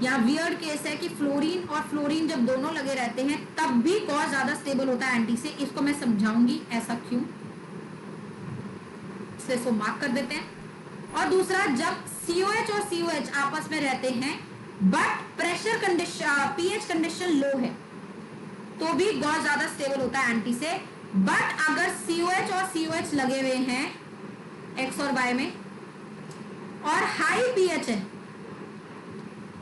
यहाँ वियर्ड केस है कि फ्लोरीन और फ्लोरीन जब दोनों लगे रहते हैं, तब भी गॉस ज्यादा स्टेबल होता है एंटी से। इसको मैं समझाऊंगी ऐसा क्यों, इसको मार्क कर देते हैं। और दूसरा, जब COH और COH आपस में रहते हैं but pressure condition pH condition low है, तो भी गॉस ज्यादा स्टेबल होता है एंटी से। बट अगर COH और COH लगे हुए हैं X और Y में और हाई pH है,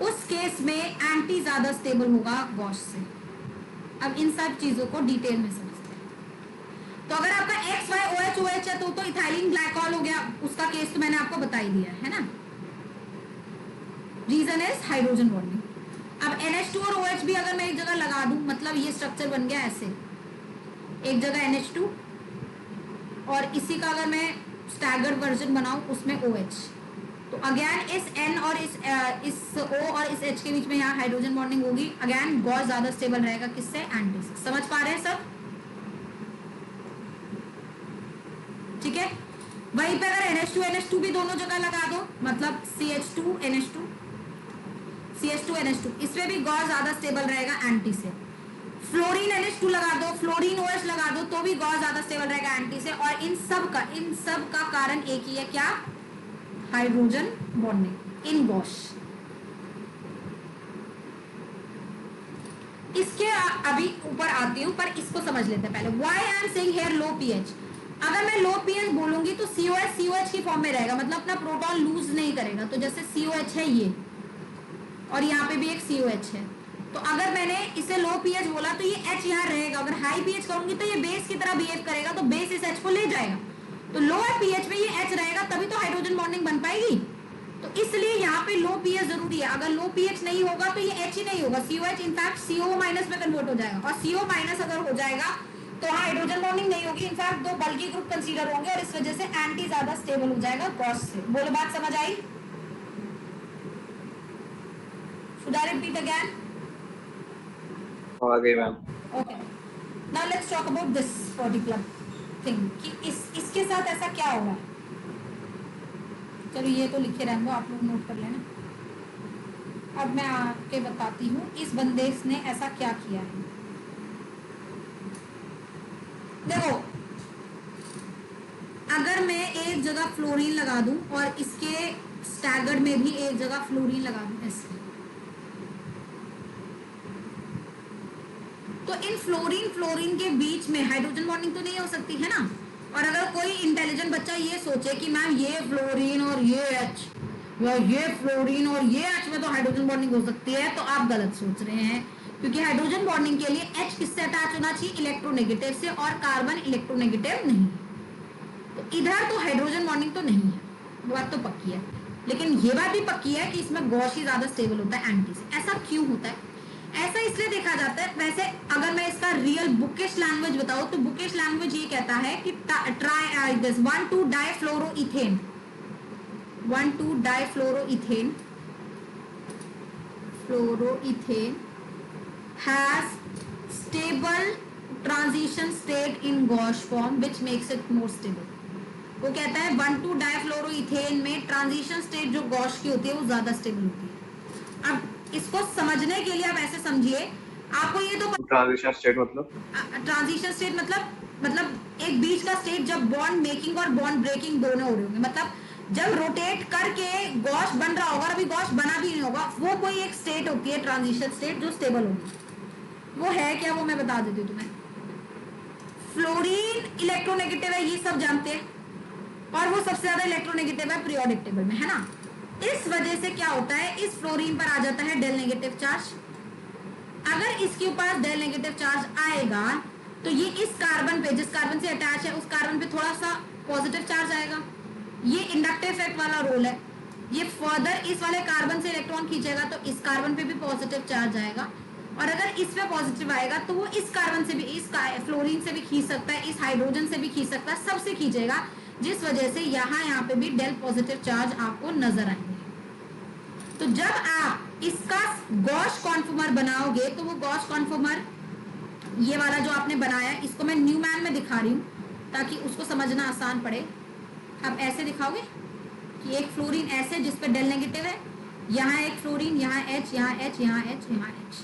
उस केस में एंटी ज्यादा स्टेबल होगा गॉस से। अब इन सब चीजों को डिटेल में समझते हैं। तो अगर आपका X, Y, OH, OH है, तो इथाइलिन ग्लाइकॉल हो गया, उसका केस तो मैंने आपको बता ही दिया है ना। Reason is hydrogen bonding. अब NH2 और OH भी अगर मैं एक जगह लगा दूं, मतलब ये स्ट्रक्चर बन गया ऐसे, एक जगह NH2 और इसी का अगर मैं स्टैगर्ड वर्जन बनाऊं उसमें OH, तो अगेन इस N और इस O और इस H के बीच में यहाँ हाइड्रोजन बॉन्डिंग होगी। अगेन गॉस ज्यादा स्टेबल रहेगा किससे? एंटी से। समझ पा रहे हैं सब? ठीक है। वहीं पे अगर NH2 भी दोनों जगह लगा दो, मतलब CH2 NH2 इसमें भी गॉस ज्यादा स्टेबल रहेगा एंटी से। फ्लोरीन NH2 लगा दो, फ्लोरीन OH लगा दो, तो भी गॉस ज्यादा स्टेबल रहेगा एंटी से। और इन सब का कारण एक ही है, क्या? Hydrogen bonding in Gauss. इसके अभी ऊपर आती हूँ, पर इसको समझ लेते हैं पहले। Why I am saying here low pH? अगर मैं लो पीएच बोलूंगी तो COH की फॉर्म में रहेगा, मतलब अपना प्रोटॉन लूज नहीं करेगा। तो जैसे COH है ये, और यहाँ पे भी एक COH है, तो अगर मैंने इसे लो पीएच बोला तो ये H यहाँ रहेगा। अगर हाई पीएच कहूंगी तो ये बेस की तरह बिहेव करेगा, तो बेस इस H को ले जाएगा। तो लोअर पीएच में ये H रहेगा, तभी तो हाइड्रोजन बॉन्डिंग बन पाएगी। तो इसलिए यहाँ पे लो पीएच जरूरी है। अगर लो पीएच नहीं होगा तो ये H ही नहीं होगा, COH इनफैक्ट CO माइनस में कन्वर्ट हो जाएगा, और CO माइनस अगर हो जाएगा तो हाइड्रोजन बॉन्डिंग नहीं होगी, इनफैक्ट दो बल्की ग्रुप कंसीडर होंगे, और इस वजह से एंटी ज्यादा स्टेबल हो जाएगा गॉस से। बोलो बात समझ आई? Should I repeat again? आ गई ma'am. Okay. Now let's talk about this particular thing कि इसके साथ ऐसा क्या हो रहा है। चलो ये तो लिखे रहने दो, आप लोग नोट कर लेना। अब मैं आपके बताती हूँ इस बंदेश ने ऐसा क्या किया है। देखो, अगर मैं एक जगह फ्लोरीन लगा दूं और इसके स्टैगर्ड में भी एक जगह फ्लोरीन लगा दूं ऐसे, तो इन फ्लोरीन के बीच में हाइड्रोजन बॉन्डिंग तो नहीं हो सकती है ना। और अगर कोई इंटेलिजेंट बच्चा ये सोचे कि मैम ये फ्लोरीन और ये H, या ये फ्लोरीन और ये H में तो हाइड्रोजन बॉन्डिंग हो सकती है, तो आप गलत सोच रहे हैं। क्योंकि हाइड्रोजन बॉन्डिंग के लिए H किससे अटैच होना चाहिए? इलेक्ट्रोनेगेटिव से, और कार्बन इलेक्ट्रोनेगेटिव नहीं। तो इधर तो हाइड्रोजन बॉन्डिंग तो नहीं है, बात तो पक्की है। लेकिन ये बात भी पक्की है कि इसमें गॉस ही ज्यादा स्टेबल होता है एंटी से। ऐसा क्यों होता है? ऐसा इसलिए देखा जाता है। वैसे अगर मैं इसका रियल बुकिश लैंग्वेज बताऊं तो बुकिश लैंग्वेज ये कहता है कि try this one two difluoroethane one two difluoroethane has stable transition state in gauche form which makes it more stable। वो कहता है 1,2-डाइफ्लोरोइथेन में ट्रांजिशन स्टेट जो गॉश की होती है वो ज्यादा स्टेबल होती है। अब इसको समझने के लिए आप ऐसे समझिए, आपको ये तो ट्रांजिशन स्टेट मतलब मतलब एक बीच का स्टेट जब बॉन्ड मेकिंग और बॉन्ड ब्रेकिंग दोनों हो रहे होंगे, मतलब जब रोटेट करके गॉश बन रहा होगा, अभी गॉश बना भी नहीं होगा, वो कोई एक स्टेट होती है ट्रांजिशन स्टेट जो स्टेबल होगी। वो है क्या, वो मैं बता देती हूँ तुम्हें। फ्लोरीन इलेक्ट्रोनेगेटिव है, ये सब जानते हैं, और वो सबसे ज्यादा इलेक्ट्रोनेगेटिव है पीरियोडिक टेबल में, है ना। इस वजह से क्या होता है, इस फ्लोरीन पर आ जाता है डेल नेगेटिव चार्ज। अगर इसके ऊपर डेल नेगेटिव चार्ज आएगा तो ये इस कार्बन पे, जिस कार्बन से अटैच है, उस कार्बन पे थोड़ा सा पॉजिटिव चार्ज आएगा। ये इंडक्टिव इफेक्ट वाला रोल है। ये फर्दर इस वाले कार्बन से इलेक्ट्रॉन खींचेगा तो इस कार्बन पे भी पॉजिटिव चार्ज आएगा, और अगर इस पे पॉजिटिव आएगा तो वो इस कार्बन से भी, इस फ्लोरीन से भी खींच सकता है, इस हाइड्रोजन से भी खींच सकता है, सबसे खींचेगा, जिस वजह से यहाँ पे भी डेल पॉजिटिव चार्ज आपको नजर आएंगे। तो जब आप इसका गॉश कॉन्फॉर्मर बनाओगे तो वो गॉश कॉन्फॉर्मर ये वाला जो आपने बनाया, इसको मैं न्यूमैन में दिखा रही हूँ ताकि उसको समझना आसान पड़े। आप ऐसे दिखाओगे कि एक फ्लोरीन ऐसे जिसपे डेल नेगेटिव है, यहाँ एक फ्लोरीन, यहाँ H, यहाँ H, यहाँ H, यहाँ H,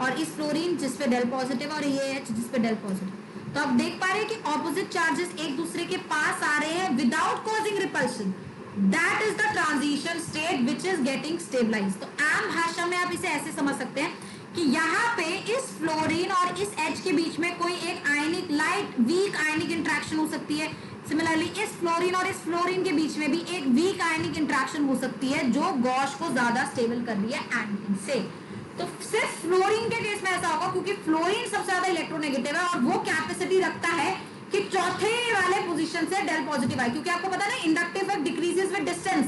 और इस फ्लोरीन जिसपे डेल पॉजिटिव और ये H जिसपे डेल पॉजिटिव। तो आप देख पा रहे हैं कि ऑपोजिट चार्जेस एक दूसरे के पास आ रहे हैं without causing repulsion. That is the transition state which is getting stabilise. तो आम भाषा में आप इसे ऐसे समझ सकते हैं कि यहाँ पे इस फ्लोरीन और इस H के बीच में कोई एक आयनिक, लाइट वीक आयनिक इंट्रैक्शन हो सकती है। सिमिलरली इस फ्लोरीन और इस फ्लोरीन के बीच में भी एक वीक आयनिक इंट्रैक्शन हो सकती है जो गॉश को ज्यादा स्टेबल कर रही है एंटीन से। तो सिर्फ फ्लोरीन के केस में ऐसा होगा क्योंकि फ्लोरीन सबसे ज्यादा इलेक्ट्रोनेगेटिव है और वो कैपेसिटी रखता है कि चौथे वाले पोजीशन से डेल पॉजिटिव आए, क्योंकि आपको पता है ना इंडक्टिव डिक्रीजेस विद डिस्टेंस,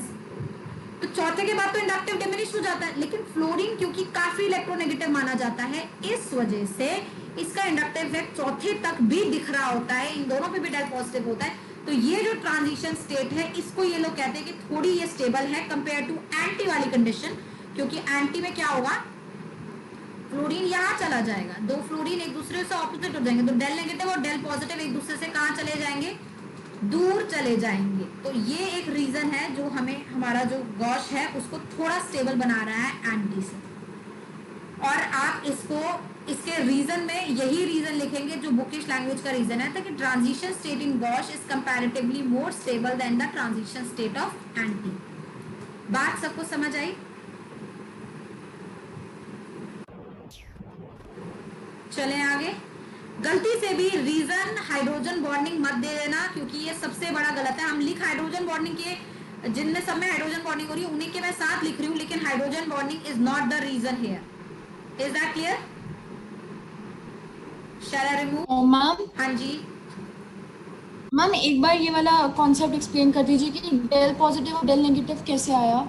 तो चौथे के बाद तो इंडक्टिव डिमिनिश हो जाता है। लेकिन फ्लोरीन क्योंकि काफी इलेक्ट्रोनेगेटिव माना जाता है, इस वजह से इसका इंडक्टिव इफेक्ट चौथे तक भी दिख रहा होता है, इन दोनों पे भी डेल पॉजिटिव होता है। तो ये जो ट्रांजिशन स्टेट है इसको ये लोग कहते हैं कि थोड़ी ये स्टेबल है कंपेयर टू एंटी वाली कंडीशन, क्योंकि एंटी में क्या होगा, फ्लोरीन यहाँ चला जाएगा, दो फ्लोरीन एक दूसरे से ऑपोजिट हो जाएंगे, तो डेल नेगेटिव और डेल पॉजिटिव एक दूसरे से कहाँ चले जाएंगे, दूर चले जाएंगे। तो ये एक रीजन है जो हमें हमारा जो गॉश है उसको थोड़ा स्टेबल बना रहा है एंटी से। और आप इसको इसके रीजन में यही रीजन लिखेंगे जो बुकिश लैंग्वेज का रीजन है, कि transition state in gosh is comparatively more stable then the transition state of anti. बात सबको समझ आई? चलें आगे। गलती से भी रीजन हाइड्रोजन बॉन्डिंग मत दे देना, क्योंकि ये सबसे बड़ा गलत है। हम लिख हाइड्रोजन बॉन्डिंग के, जिनमें सब में हाइड्रोजन बॉन्डिंग हो रही है उन्हीं के मैं साथ लिख रही हूँ, लेकिन hydrogen bonding is not the reason here. Is that clear? Shall I remove? Ma'am हाँ जी। मैम एक बार ये वाला कॉन्सेप्ट एक्सप्लेन कर दीजिए कि डेल पॉजिटिव और डेल नेगेटिव कैसे आया।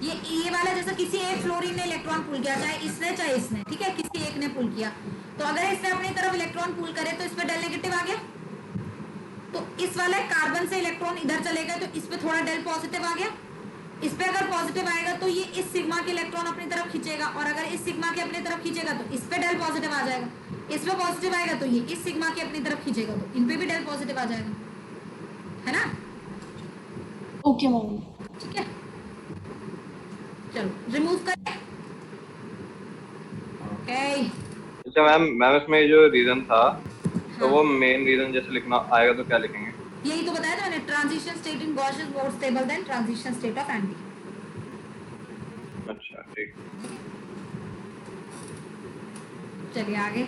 ये वाला जैसा किसी एक फ्लोरीन ने इलेक्ट्रॉन पुल किया, चाहे इसने चाहे इसने, ठीक है, किसी एक ने पुल किया, तो अगर इसने अपनी तरफ इलेक्ट्रॉन पुल करे तो इस पे डेल नेगेटिव आ गया। तो इस वाले कार्बन से इलेक्ट्रॉन इधर चलेगा तो इस पे थोड़ा डेल पॉजिटिव आ गया। इस पे अगर पॉजिटिव आएगा तो ये इस सिग्मा के इलेक्ट्रॉन अपनी तरफ खींचेगा, और अगर इस सिग्मा के अपनी तरफ खींचेगा तो इस पे डेल पॉजिटिव आ जाएगा। इस पे पॉजिटिव आएगा तो ये इस सिग्मा के अपनी तरफ खींचेगा तो इन पे भी डेल पॉजिटिव आ जाएगा, है ना? Okay ma'am. ठीक है, चलो रिमूव करें। ओके अच्छा मैम इसमें जो रीजन था तो वो मेन रीजन जैसे लिखना आएगा तो क्या लिखेंगे? यही तो बताया था मैंने, transition state in gauche is more stable than transition state of anti. अच्छा ठीक। चलिए आगे।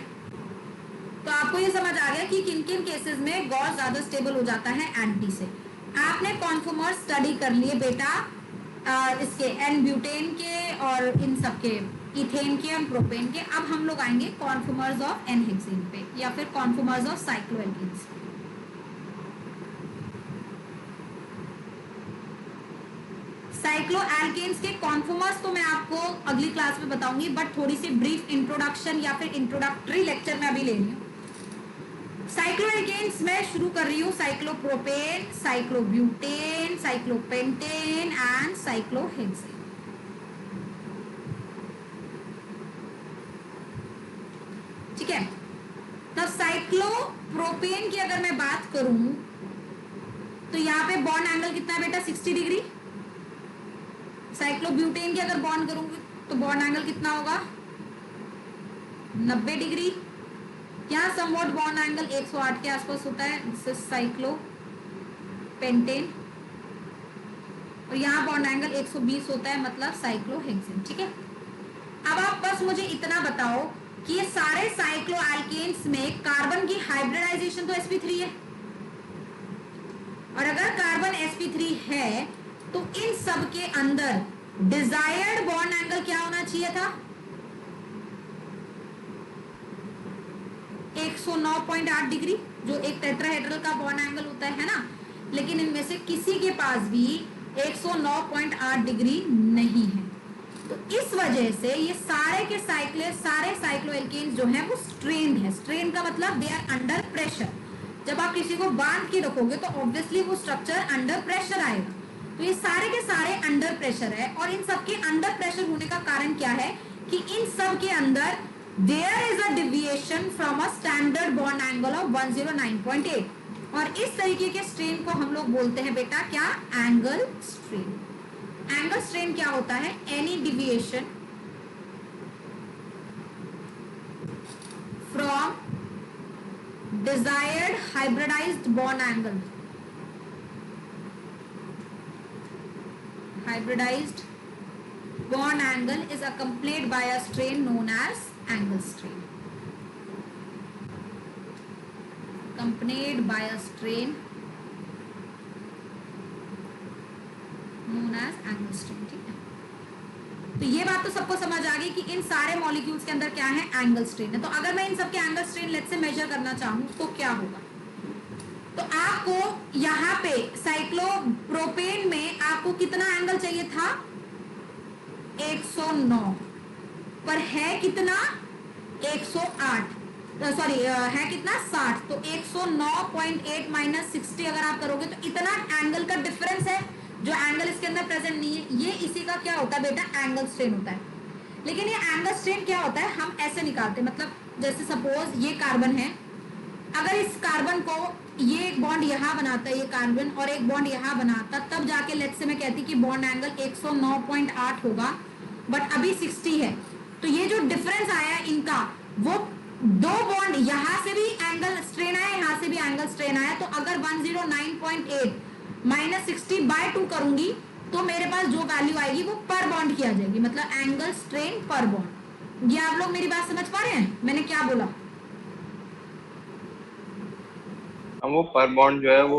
तो आपको ये समझ आ गया कि किन किन केसेस में गॉस ज्यादा स्टेबल हो जाता है एंटी से। आपने कॉन्फर्मर्स स्टडी कर लिए बेटा, इसके एन ब्यूटेन के और इन सब के, इथेन के और प्रोपेन के। अब हम लोग आएंगे कॉन्फर्मर्स ऑफ एन हेक्सेन पे, या फिर कॉन्फर्मर्स ऑफ साइक्लोएल्केन्स। साइक्लोएल्केन्स के कॉन्फर्मर्स तो मैं आपको अगली क्लास में बताऊंगी, बट थोड़ी सी ब्रीफ इंट्रोडक्शन या फिर इंट्रोडक्टरी लेक्चर में अभी ले रही हूँ। साइक्लोएल्केन्स में शुरू कर रही हूँ cyclopropane, cyclobutane, cyclopentane and cyclohexane. ठीक है, तब साइक्लोप्रोपेन की अगर मैं बात करूं तो यहाँ पे बॉन्ड एंगल कितना है बेटा? 60 डिग्री। साइक्लोब्यूटेन की अगर बॉन्ड करूंगी तो बॉन्ड एंगल कितना होगा? 90 डिग्री। यहाँ समवॉट बॉन्ड एंगल 108 के आसपास होता है साइक्लोपेंटेन, और यहाँ बॉन्ड एंगल 120 होता है, मतलब साइक्लोहेक्सेन। ठीक है, अब आप बस मुझे इतना बताओ कि ये सारे साइक्लोएल्केन्स में कार्बन की हाइब्रिडाइजेशन तो sp3 है, और अगर कार्बन sp3 है तो इन सब के अंदर डिजायर्ड बॉन्ड एंगल क्या होना चाहिए था? 109.8 डिग्री, जो एक टेट्राहेड्रल का बॉन्ड एंगल होता है ना। लेकिन इनमें से किसी के पास भी 109.8 डिग्री नहीं है, तो इस वजह से ये सारे के सारे साइक्लोएल्केन्स जो है वो स्ट्रेन्ड है। स्ट्रेन का मतलब दे आर अंडर प्रेशर। जब आप किसी को बांध के रखोगे तो ऑब्वियसली वो स्ट्रक्चर अंडर प्रेशर आएगा, तो ये सारे के सारे अंडर प्रेशर है। और इन सब के अंडर प्रेशर होने का कारण क्या है कि इन सब के अंदर there is a deviation from a standard bond angle of 109.8, और इस तरीके के स्ट्रेन को हम लोग बोलते हैं बेटा क्या? Angle strain. एंगल स्ट्रेन क्या होता है? Any deviation from desired hybridized bond angle. Hybridized bond angle is accompanied by a strain known as angle strain. Accompanied by a strain known as angle strain. ठीक है, तो ये बात तो सबको समझ आ गई कि इन सारे मॉलिक्यूल्स के अंदर क्या है? एंगल स्ट्रेन है। तो अगर मैं इन सब के एंगल स्ट्रेन लेट से मेजर करना चाहूं तो क्या होगा? तो आपको यहाँ पे साइक्लोप्रोपेन में आपको कितना एंगल चाहिए था? 109, पर है कितना? 108, सॉरी है कितना? 60। तो 109.8 माइनस 60 अगर आप करोगे तो इतना एंगल का डिफरेंस है, जो एंगल इसके अंदर प्रेजेंट नहीं है। ये इसी का क्या होता है बेटा? एंगल स्ट्रेन होता है। लेकिन ये एंगल स्ट्रेन क्या होता है? हम ऐसे निकालते हैं, मतलब जैसे सपोज ये कार्बन है, अगर इस कार्बन को ये एक बॉन्ड यहाँ बनाता है, ये कार्बन, और एक बॉन्ड यहाँ बनाता, तब जाके लेट्स से मैं कहती कि बॉन्ड एंगल 109.8 होगा, बट अभी 60 है। तो ये जो डिफरेंस आया इनका, वो दो बॉन्ड यहाँ से भी एंगल स्ट्रेन आया, यहाँ से भी एंगल स्ट्रेन आया। तो अगर 109.8 माइनस 60/2 करूंगी तो मेरे पास जो वैल्यू आएगी वो पर बॉन्ड की आ जाएगी, मतलब एंगल स्ट्रेन पर बॉन्ड। ये आप लोग मेरी बात समझ पा रहे हैं? मैंने क्या बोला? हम वो पर बॉन्ड जो है वो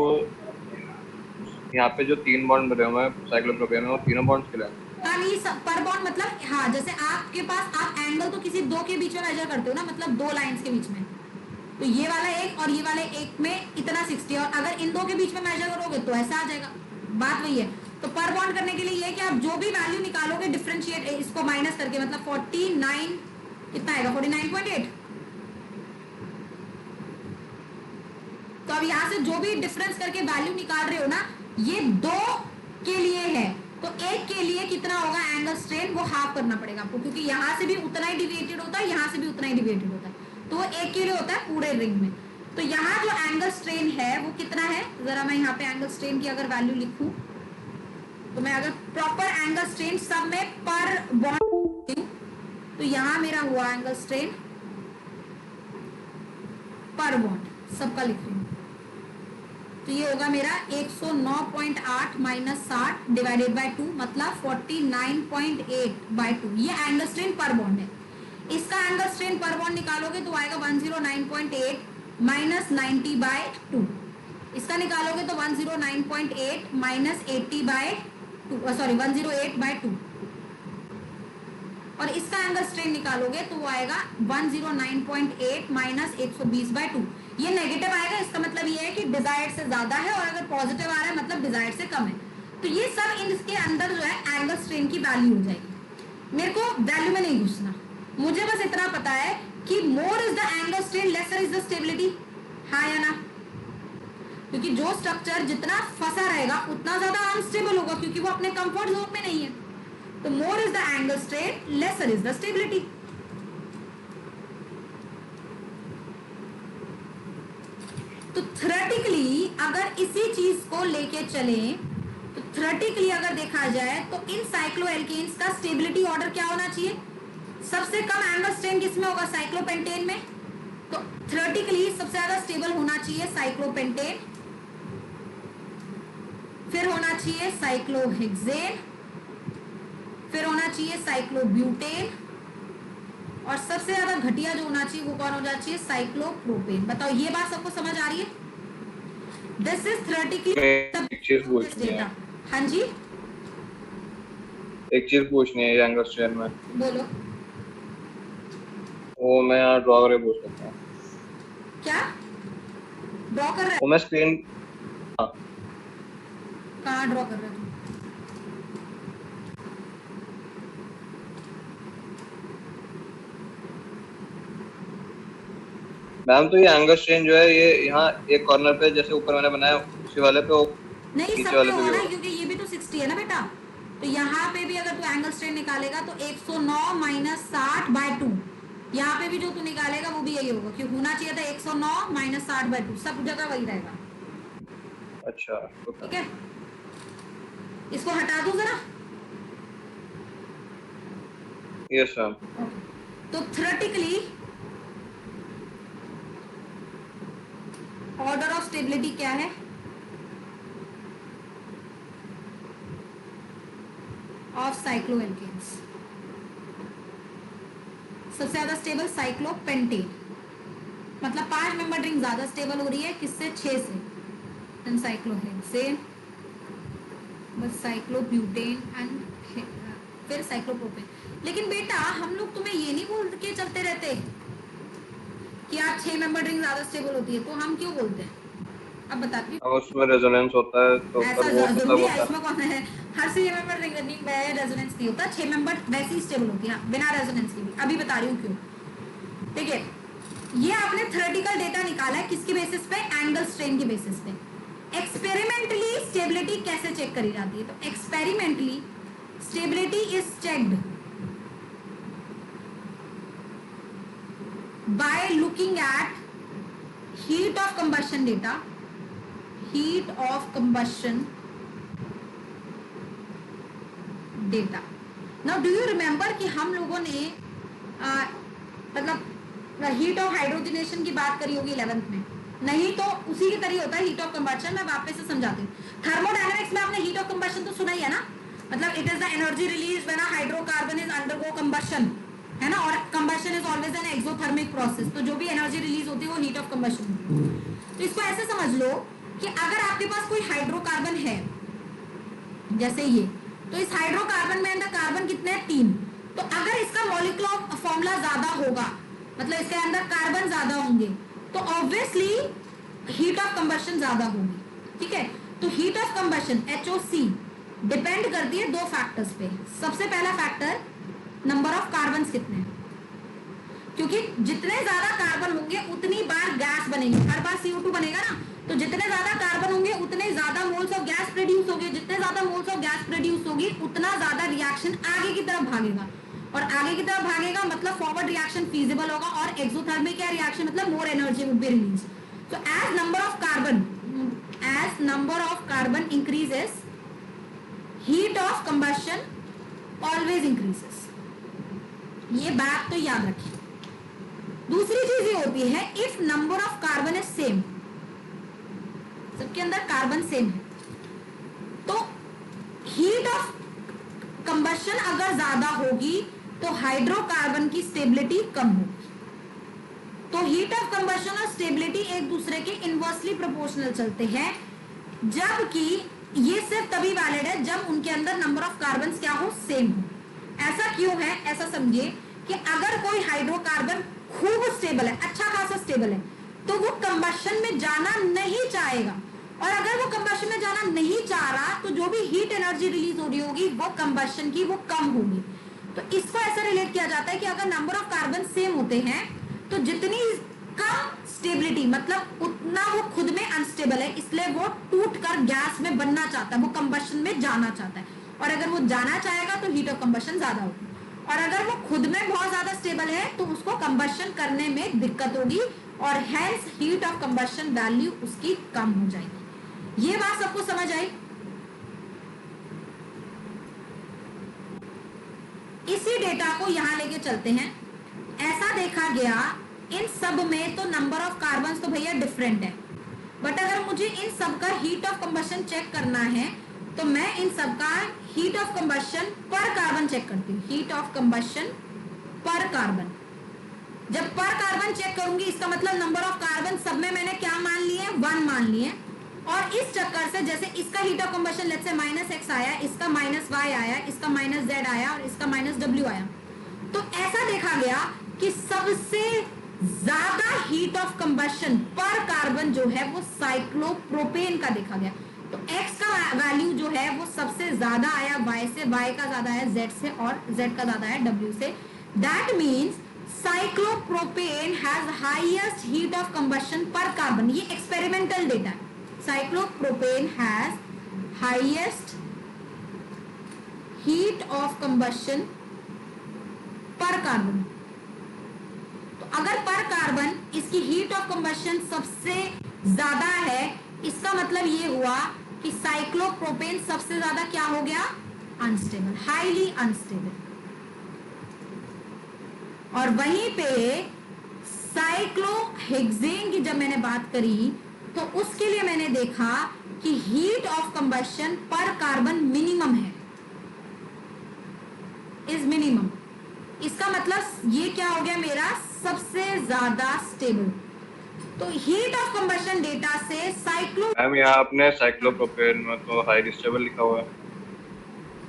यहाँ पे जो 3 बॉन्ड बने हुए हैं साइक्लोप्रोपेन में, वो तीनों बॉन्ड्स के लिए हैं। हाँ ये सब पर बॉन्ड मतलब हाँ, जैसे आपके पास आप एंगल तो किसी दो के बीच में मेजर करते हो ना, मतलब दो लाइंस के बीच में, तो ये वाला एक और ये वाले एक में इतना 60, और अगर इन दो के बीच में मेजर करोगे तो ऐसा आ जाएगा। बात वही है। तो पर बॉन्ड करने के लिए ये कि आप जो भी वैल्यू निकालोगे डिफरेंशिएट इसको माइनस करके, मतलब 49 कितना आएगा 49.8। तो अब यहाँ से जो भी डिफरेंस करके वैल्यू निकाल रहे हो ना, ये दो के लिए है, तो एक के लिए कितना होगा एंगल स्ट्रेन, वो हाफ करना पड़ेगा आपको, क्योंकि यहाँ से भी उतना ही डिविएटेड होता है, यहाँ से भी उतना ही डिविएटेड होता है, तो वो एक के लिए होता है पूरे रिंग में। तो यहाँ जो एंगल स्ट्रेन है वो कितना है, जरा मैं यहाँ पे एंगल स्ट्रेन की अगर वैल्यू लिखूं, तो मैं अगर प्रॉपर एंगल स्ट्रेन सब में पर बॉन्ड, तो यहाँ मेरा हुआ एंगल स्ट्रेन पर बॉन्ड सबका लिख रही हूँ, तो ये होगा मेरा 109.8 माइनस 60 डिवाइडेड बाय 2, मतलब 49.8/2। ये एंगल स्ट्रेन पर बॉन्ड है। इसका एंगल स्ट्रेन पर बॉन्ड निकालोगे तो आएगा 109.8 माइनस 90/2। इसका निकालोगे तो 109.8 माइनस 80/2, सॉरी 108/2। और इसका एंगल स्ट्रेन निकालोगे तो वो आएगा 109.8 माइनस 120/2। ये नेगेटिव आएगा, इसका मतलब ये है कि डिजायर्ड से ज्यादा है, और अगर पॉजिटिव आ रहा है मतलब डिजायर्ड से कम है। तो ये सब इसके अंदर जो है एंगल स्ट्रेन की वैल्यू हो जाएगी। मेरे को वैल्यू में नहीं घुसना, मुझे बस इतना पता है कि more is the angle strain lesser is the stability, हाँ या ना? क्योंकि जो स्ट्रक्चर जितना फंसा रहेगा उतना ज्यादा अनस्टेबल होगा, क्योंकि वो अपने कंफर्ट जोन में नहीं है। तो more is the angle strain lesser is the stability. तो थ्योरेटिकली अगर इसी चीज को लेके चले, तो थ्योरेटिकली अगर देखा जाए तो इन साइक्लोएल्केन्स का स्टेबिलिटी ऑर्डर क्या होना चाहिए? सबसे कम एंगल स्ट्रेन किसमें होगा? साइक्लोपेंटेन में। तो थ्योरेटिकली सबसे ज्यादा स्टेबल होना चाहिए साइक्लोपेंटेन, फिर होना चाहिए साइक्लोहेक्सेन, फिर होना चाहिए साइक्लोब्यूटेन, और सबसे ज्यादा घटिया जो होना चाहिए वो कौन होना चाहिए? साइक्लोप्रोपेन। बताओ ये बात सबको समझ आ रही है? This is theoretically data. हाँ जी, एक चीज पूछनी है एंगल स्ट्रेन में। बोलो। वो मैं यहाँ ड्रॉ करके पूछ सकता हूँ? क्या ड्रॉ कर रहा वो है? मैं स्क्रीन, कहाँ ड्रॉ कर रहा है तू? मैम तो ये एंगल स्ट्रेन जो है ये यहाँ एक कॉर्नर पे जैसे ऊपर मैंने बनाया उसी वाले पे नहीं, नीचे सब वाले पे पे हो भी रहा है, हो। क्योंकि ये भी तो 60 है ना बेटा। तो यहाँ पे भी अगर तू एंगल स्ट्रेन निकालेगा तो 109 माइनस 60/2, यहाँ पे भी जो तू निकालेगा वो भी यही होगा, क्योंकि होना चाहिए था 109 माइनस 60/2, सब जगह वही रहेगा। अच्छा ठीक है, इसको हटा दूं जरा। Yes ma'am. तो थ्योरेटिकली ऑर्डर ऑफ स्टेबिलिटी क्या है? ऑफ साइक्लोएल्केन्स सबसे ज्यादा स्टेबल साइक्लोपेंटेन, मतलब 5 मेंबर रिंग ज्यादा स्टेबल हो रही है किससे? 6 से। देन साइक्लोहेक्सेन, बस साइक्लोब्यूटेन एंड फिर साइक्लोप्रोपेन। लेकिन बेटा हम लोग तुम्हें ये नहीं बोल के चलते रहते कि आप 6 मेंबर रिंग ज्यादा स्टेबल होती है, तो हम क्यों बोलते हैं? अब बताती हूँ। अब उसमें रेजोनेंस होता है तो ऐसा पर वो जरूरी है? होता इसमें कौन है? हर 6 मेंबर रिंग में रेजोनेंस नहीं होता, 6 मेंबर वैसे ही स्टेबल होती है बिना रेजोनेंस के भी। अभी बता रही हूँ क्यों। ठीक है, ये आपने थ्योरेटिकल डेटा निकाला है किसके बेसिस पे? एंगल स्ट्रेन के बेसिस पे। एक्सपेरिमेंटली स्टेबिलिटी कैसे चेक करी जाती है? तो experimentally stability is checked by looking at heat of combustion data, heat of combustion data. Now do you remember कि हम लोगों ने मतलब हीट ऑफ हाइड्रोजनेशन की बात करी होगी 11th में? नहीं तो उसी की तरह होता है हीट ऑफ कंबशन। मैं वापस से समझाती हूँ। थर्मोडायनेमिक्स में आपने हीट ऑफ कंबशन तो सुना ही है ना, मतलब it is the energy release when a hydrocarbon is undergo combustion. है ना, और combustion is always an exothermic process, तो जो भी एनर्जी रिलीज होती है वो हीट ऑफ कंबशन होती है। तो इसको ऐसे समझ लो कि अगर आपके पास कोई हाइड्रोकार्बन है जैसे ये, तो इस हाइड्रोकार्बन में अंदर कार्बन कितने हैं 3, तो अगर इसका मॉलिक्यूलर फॉर्मूला ज्यादा होगा, मतलब इसके अंदर कार्बन ज्यादा होंगे, तो ऑब्वियसली हीट ऑफ कंबशन ज्यादा होगी, ठीक है। तो heat of combustion HOC depend करती है 2 फैक्टर्स पे। सबसे पहला फैक्टर नंबर ऑफ कार्बन कितने हैं, क्योंकि जितने ज्यादा कार्बन होंगे उतनी बार गैस बनेगी, हर बार CO2 बनेगा ना, तो जितने ज्यादा कार्बन होंगे उतने ज्यादा मोल्स ऑफ गैस प्रोड्यूस होंगे, जितने ज्यादा मोल्स ऑफ गैस प्रोड्यूस होगी उतना ज्यादा रिएक्शन आगे की तरफ भागेगा, और आगे की तरफ भागेगा मतलब फॉरवर्ड रिएक्शन फीजिबल होगा, और एक्सोथर्मिक क्या रिएक्शन मतलब more energy would be release. So as number of carbon increases, heat of combustion always increases, ये बात तो याद रखिए। दूसरी चीज ये होती है if number of carbon is same, सबके अंदर कार्बन सेम है, तो हीट ऑफ कंबशन अगर ज्यादा होगी तो हाइड्रोकार्बन की स्टेबिलिटी कम होगी। तो हीट ऑफ कंबशन और स्टेबिलिटी एक दूसरे के इनवर्सली प्रोपोर्शनल चलते हैं, जबकि ये सिर्फ तभी वैलिड है जब उनके अंदर नंबर ऑफ कार्बन क्या हो, सेम हो। ऐसा क्यों है, ऐसा समझिए कि अगर कोई हाइड्रोकार्बन खूब स्टेबल है, अच्छा खासा स्टेबल है, तो वो कंबशन में जाना नहीं चाहेगा, और अगर वो कंबशन में जाना नहीं चाह रहा तो जो भी हीट एनर्जी रिलीज हो रही होगी वो कंबशन की वो कम होगी। तो इसको ऐसा रिलेट किया जाता है कि अगर नंबर ऑफ कार्बन सेम होते हैं तो जितनी कम स्टेबिलिटी मतलब उतना वो खुद में अनस्टेबल है, इसलिए वो टूट कर गैस में बनना चाहता है, वो कंबशन में जाना चाहता है, और अगर वो जाना चाहेगा तो हीट ऑफ कंबशन ज्यादा होगी, और अगर वो खुद में बहुत ज्यादा स्टेबल है तो उसको कंबशन करने में दिक्कत होगी, और hence heat of combustion value उसकी कम हो जाएगी। ये बात सबको समझ आई? इसी डेटा को यहां लेके चलते हैं। ऐसा देखा गया इन सब में तो नंबर ऑफ कार्बन तो भैया डिफरेंट है, बट अगर मुझे इन सब का हीट ऑफ कंबशन चेक करना है तो मैं इन सब का हीट ऑफ कंबशन पर कार्बन चेक करती हूँ। हीट ऑफ कंबशन पर कार्बन, जब पर कार्बन चेक करूंगी इसका मतलब नंबर ऑफ कार्बन सब में मैंने क्या मान लिए, 1 मान लिए, और इस चक्कर से जैसे इसका heat of combustion let's say -x आया, इसका -y आया, इसका -z आया और इसका -w आया, तो ऐसा देखा गया कि सबसे ज्यादा हीट ऑफ कंबशन पर कार्बन जो है वो साइक्लोप्रोपेन का देखा गया। तो x का वैल्यू जो है वो सबसे ज्यादा आया y से, y का ज्यादा आया z से, और z का ज्यादा आया w से। That means cyclopropane has highest heat of combustion पर कार्बन। ये एक्सपेरिमेंटल डेटा है। Cyclopropane has highest heat of combustion पर कार्बन। तो अगर पर कार्बन इसकी हीट ऑफ कंबशन सबसे ज्यादा है, इसका मतलब ये हुआ कि साइक्लोप्रोपेन सबसे ज्यादा क्या हो गया, अनस्टेबल, हाईली अनस्टेबल। और वहीं पे साइक्लोहेक्सेन की जब मैंने बात करी तो उसके लिए मैंने देखा कि हीट ऑफ कंबशन पर कार्बन मिनिमम है, इज मिनिमम। इसका मतलब ये क्या हो गया, मेरा सबसे ज्यादा स्टेबल। तो हीट ऑफ कंबशन डेटा से साइक्लो, मैम यहाँ आपने साइक्लोप्रोपेन में तो हाईली स्टेबल लिखा हुआ है,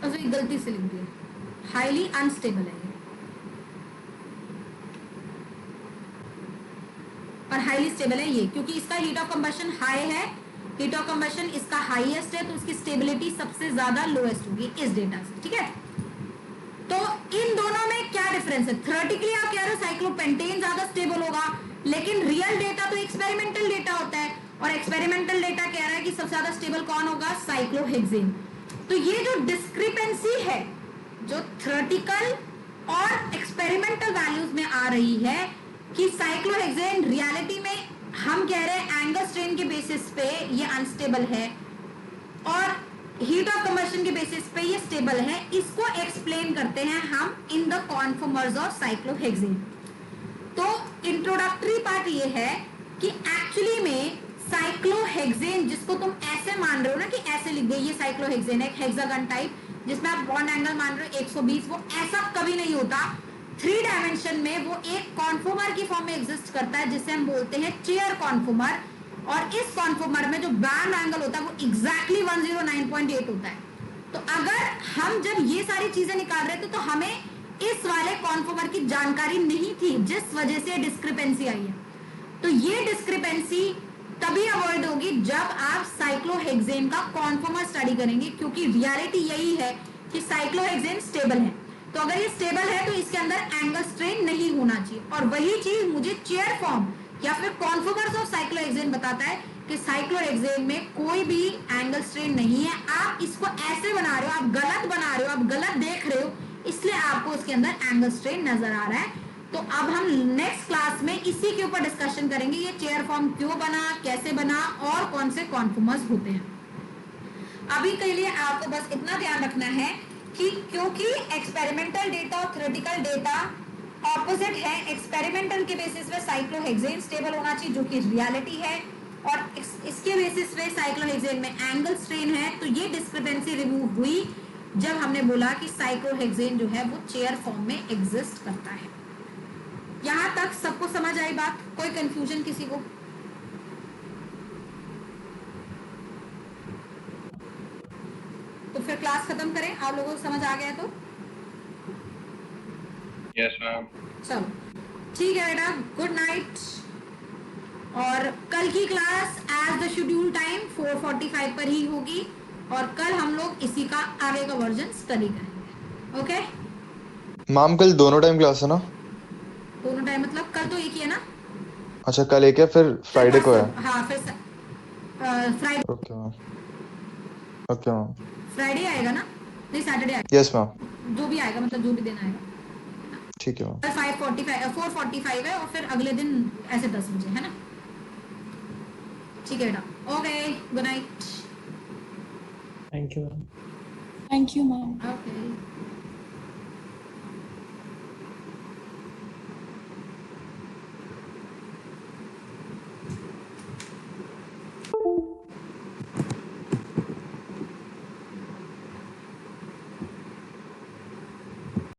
तो ये गलती से लिख दिया, हाईली अनस्टेबल है ये, और हाईली स्टेबल है ये, क्योंकि इसका हीट ऑफ कंबशन हाई है, हीट ऑफ कंबशन इसका हाईएस्ट है, तो इसकी स्टेबिलिटी सबसे ज्यादा लोएस्ट होगी इस डेटा से, ठीक है। तो इन दोनों में क्या डिफरेंस है? थ्योरेटिकली आप कह रहे हो साइक्लोपेंटेन ज्यादा स्टेबल होगा, लेकिन रियल डेटा तो एक्सपेरिमेंटल डेटा होता है, और एक्सपेरिमेंटल डेटा कह रहा है कि सबसे ज्यादा स्टेबल कौन होगा, साइक्लोहेक्सेन। तो ये जो डिस्क्रिपेंसी है जो थ्योरेटिकल और एक्सपेरिमेंटल वैल्यूज में आ रही है कि साइक्लोहेक्सेन रियलिटी में हम कह रहे हैं एंगल स्ट्रेन के बेसिस पे ये अनस्टेबल है, और हीट ऑफ कंबशन के बेसिस पे ये स्टेबल है। इसको एक्सप्लेन करते हैं हम in the conformers of cyclohexane. तो इंट्रोडक्टरी पार्ट ये है कि एक्चुअली में साइक्लोहेक्सेन, जिसको तुम ऐसे मान रहे हो ना कि ऐसे लिख दे ये साइक्लोहेक्सेन है, हेक्सागन टाइप जिसमें आप बॉन्ड एंगल मान रहे हो 120, वो ऐसा कभी नहीं होता। 3 डायमेंशन में वो एक कॉन्फॉर्मर की फॉर्म में एग्जिस्ट करता है जिसे हम बोलते हैं चेयर कॉन्फॉर्मर, और इस कॉन्फॉर्मर में जो बैंड एंगल होता है वो एग्जैक्टली 109.8 होता है। तो अगर हम जब ये सारी चीजें निकाल रहे थे तो हमें इस वाले कॉन्फॉर्मर की जानकारी नहीं थी, जिस वजह से डिस्क्रिपेंसी आई है। तो ये डिस्क्रिपेंसी तभी अवॉइड होगी जब आप साइक्लोहेक्सेन का कॉन्फॉर्मर स्टडी करेंगे, क्योंकि रियलिटी यही है कि साइक्लोहेक्सेन स्टेबल है। तो अगर ये स्टेबल है तो इसके अंदर एंगल स्ट्रेन नहीं होना चाहिए, और वही चीज मुझे चेयर फॉर्म या फिर कॉन्फॉर्मर्स ऑफ साइक्लोहेक्सेन बताता है कि साइक्लोहेक्सेन में कोई भी एंगल स्ट्रेन नहीं है। आप इसको ऐसे बना रहे हो, आप गलत बना रहे हो, आप गलत देख रहे हो, इसलिए आपको उसके अंदर एंगल स्ट्रेन नजर आ रहा है। तो अब हम नेक्स्ट क्लास में इसी के ऊपर डिस्कशन करेंगे, ये चेयर फॉर्म क्यों बना, कैसे बना, और कौन से कॉन्फॉर्मर्स होते हैं। अभी के लिए आपको बस इतना ध्यान रखना है कि क्योंकि एक्सपेरिमेंटल डेटा और थ्योरेटिकल डेटा ऑपोजिट है, एक्सपेरिमेंटल के बेसिस पे साइक्लोहेक्सेन स्टेबल होना चाहिए जो कि रियलिटी है, और इसके बेसिस पे साइक्लोहेक्सेन में एंगल स्ट्रेन है। तो ये डिस्क्रिपेंसी रिमूव हुई जब हमने बोला कि साइक्लोहेक्सेन जो है वो चेयर फॉर्म में एग्जिस्ट करता है। यहां तक सबको समझ आई बात? कोई कंफ्यूजन किसी को? तो फिर क्लास खत्म करें, आप लोगों को समझ आ गया तो? Yes ma'am. चलो ठीक है बेटा, गुड नाइट। और कल की class as the schedule time 4:45 पर ही होगी, और कल हम लोग इसी का आगे का वर्जन स्टडी करेंगे। ओके मैम कल दोनों टाइम क्लास है ना? दोनों टाइम मतलब कल तो एक ही है ना? अच्छा कल एक है, फिर फ्राइडे को है? हाँ फिर Friday, okay ma'am, okay ma'am, Friday आएगा ना? नहीं सैटरडे आएगा, यस मैम, जो भी आएगा, मतलब जो भी दिन आएगा। ठीक है मैम। 4:45 है, और फिर अगले दिन ऐसे 10 बजे, है ना? ठीक है बेटा, okay, good night. Thank you ma'am. Thank you ma'am. Okay.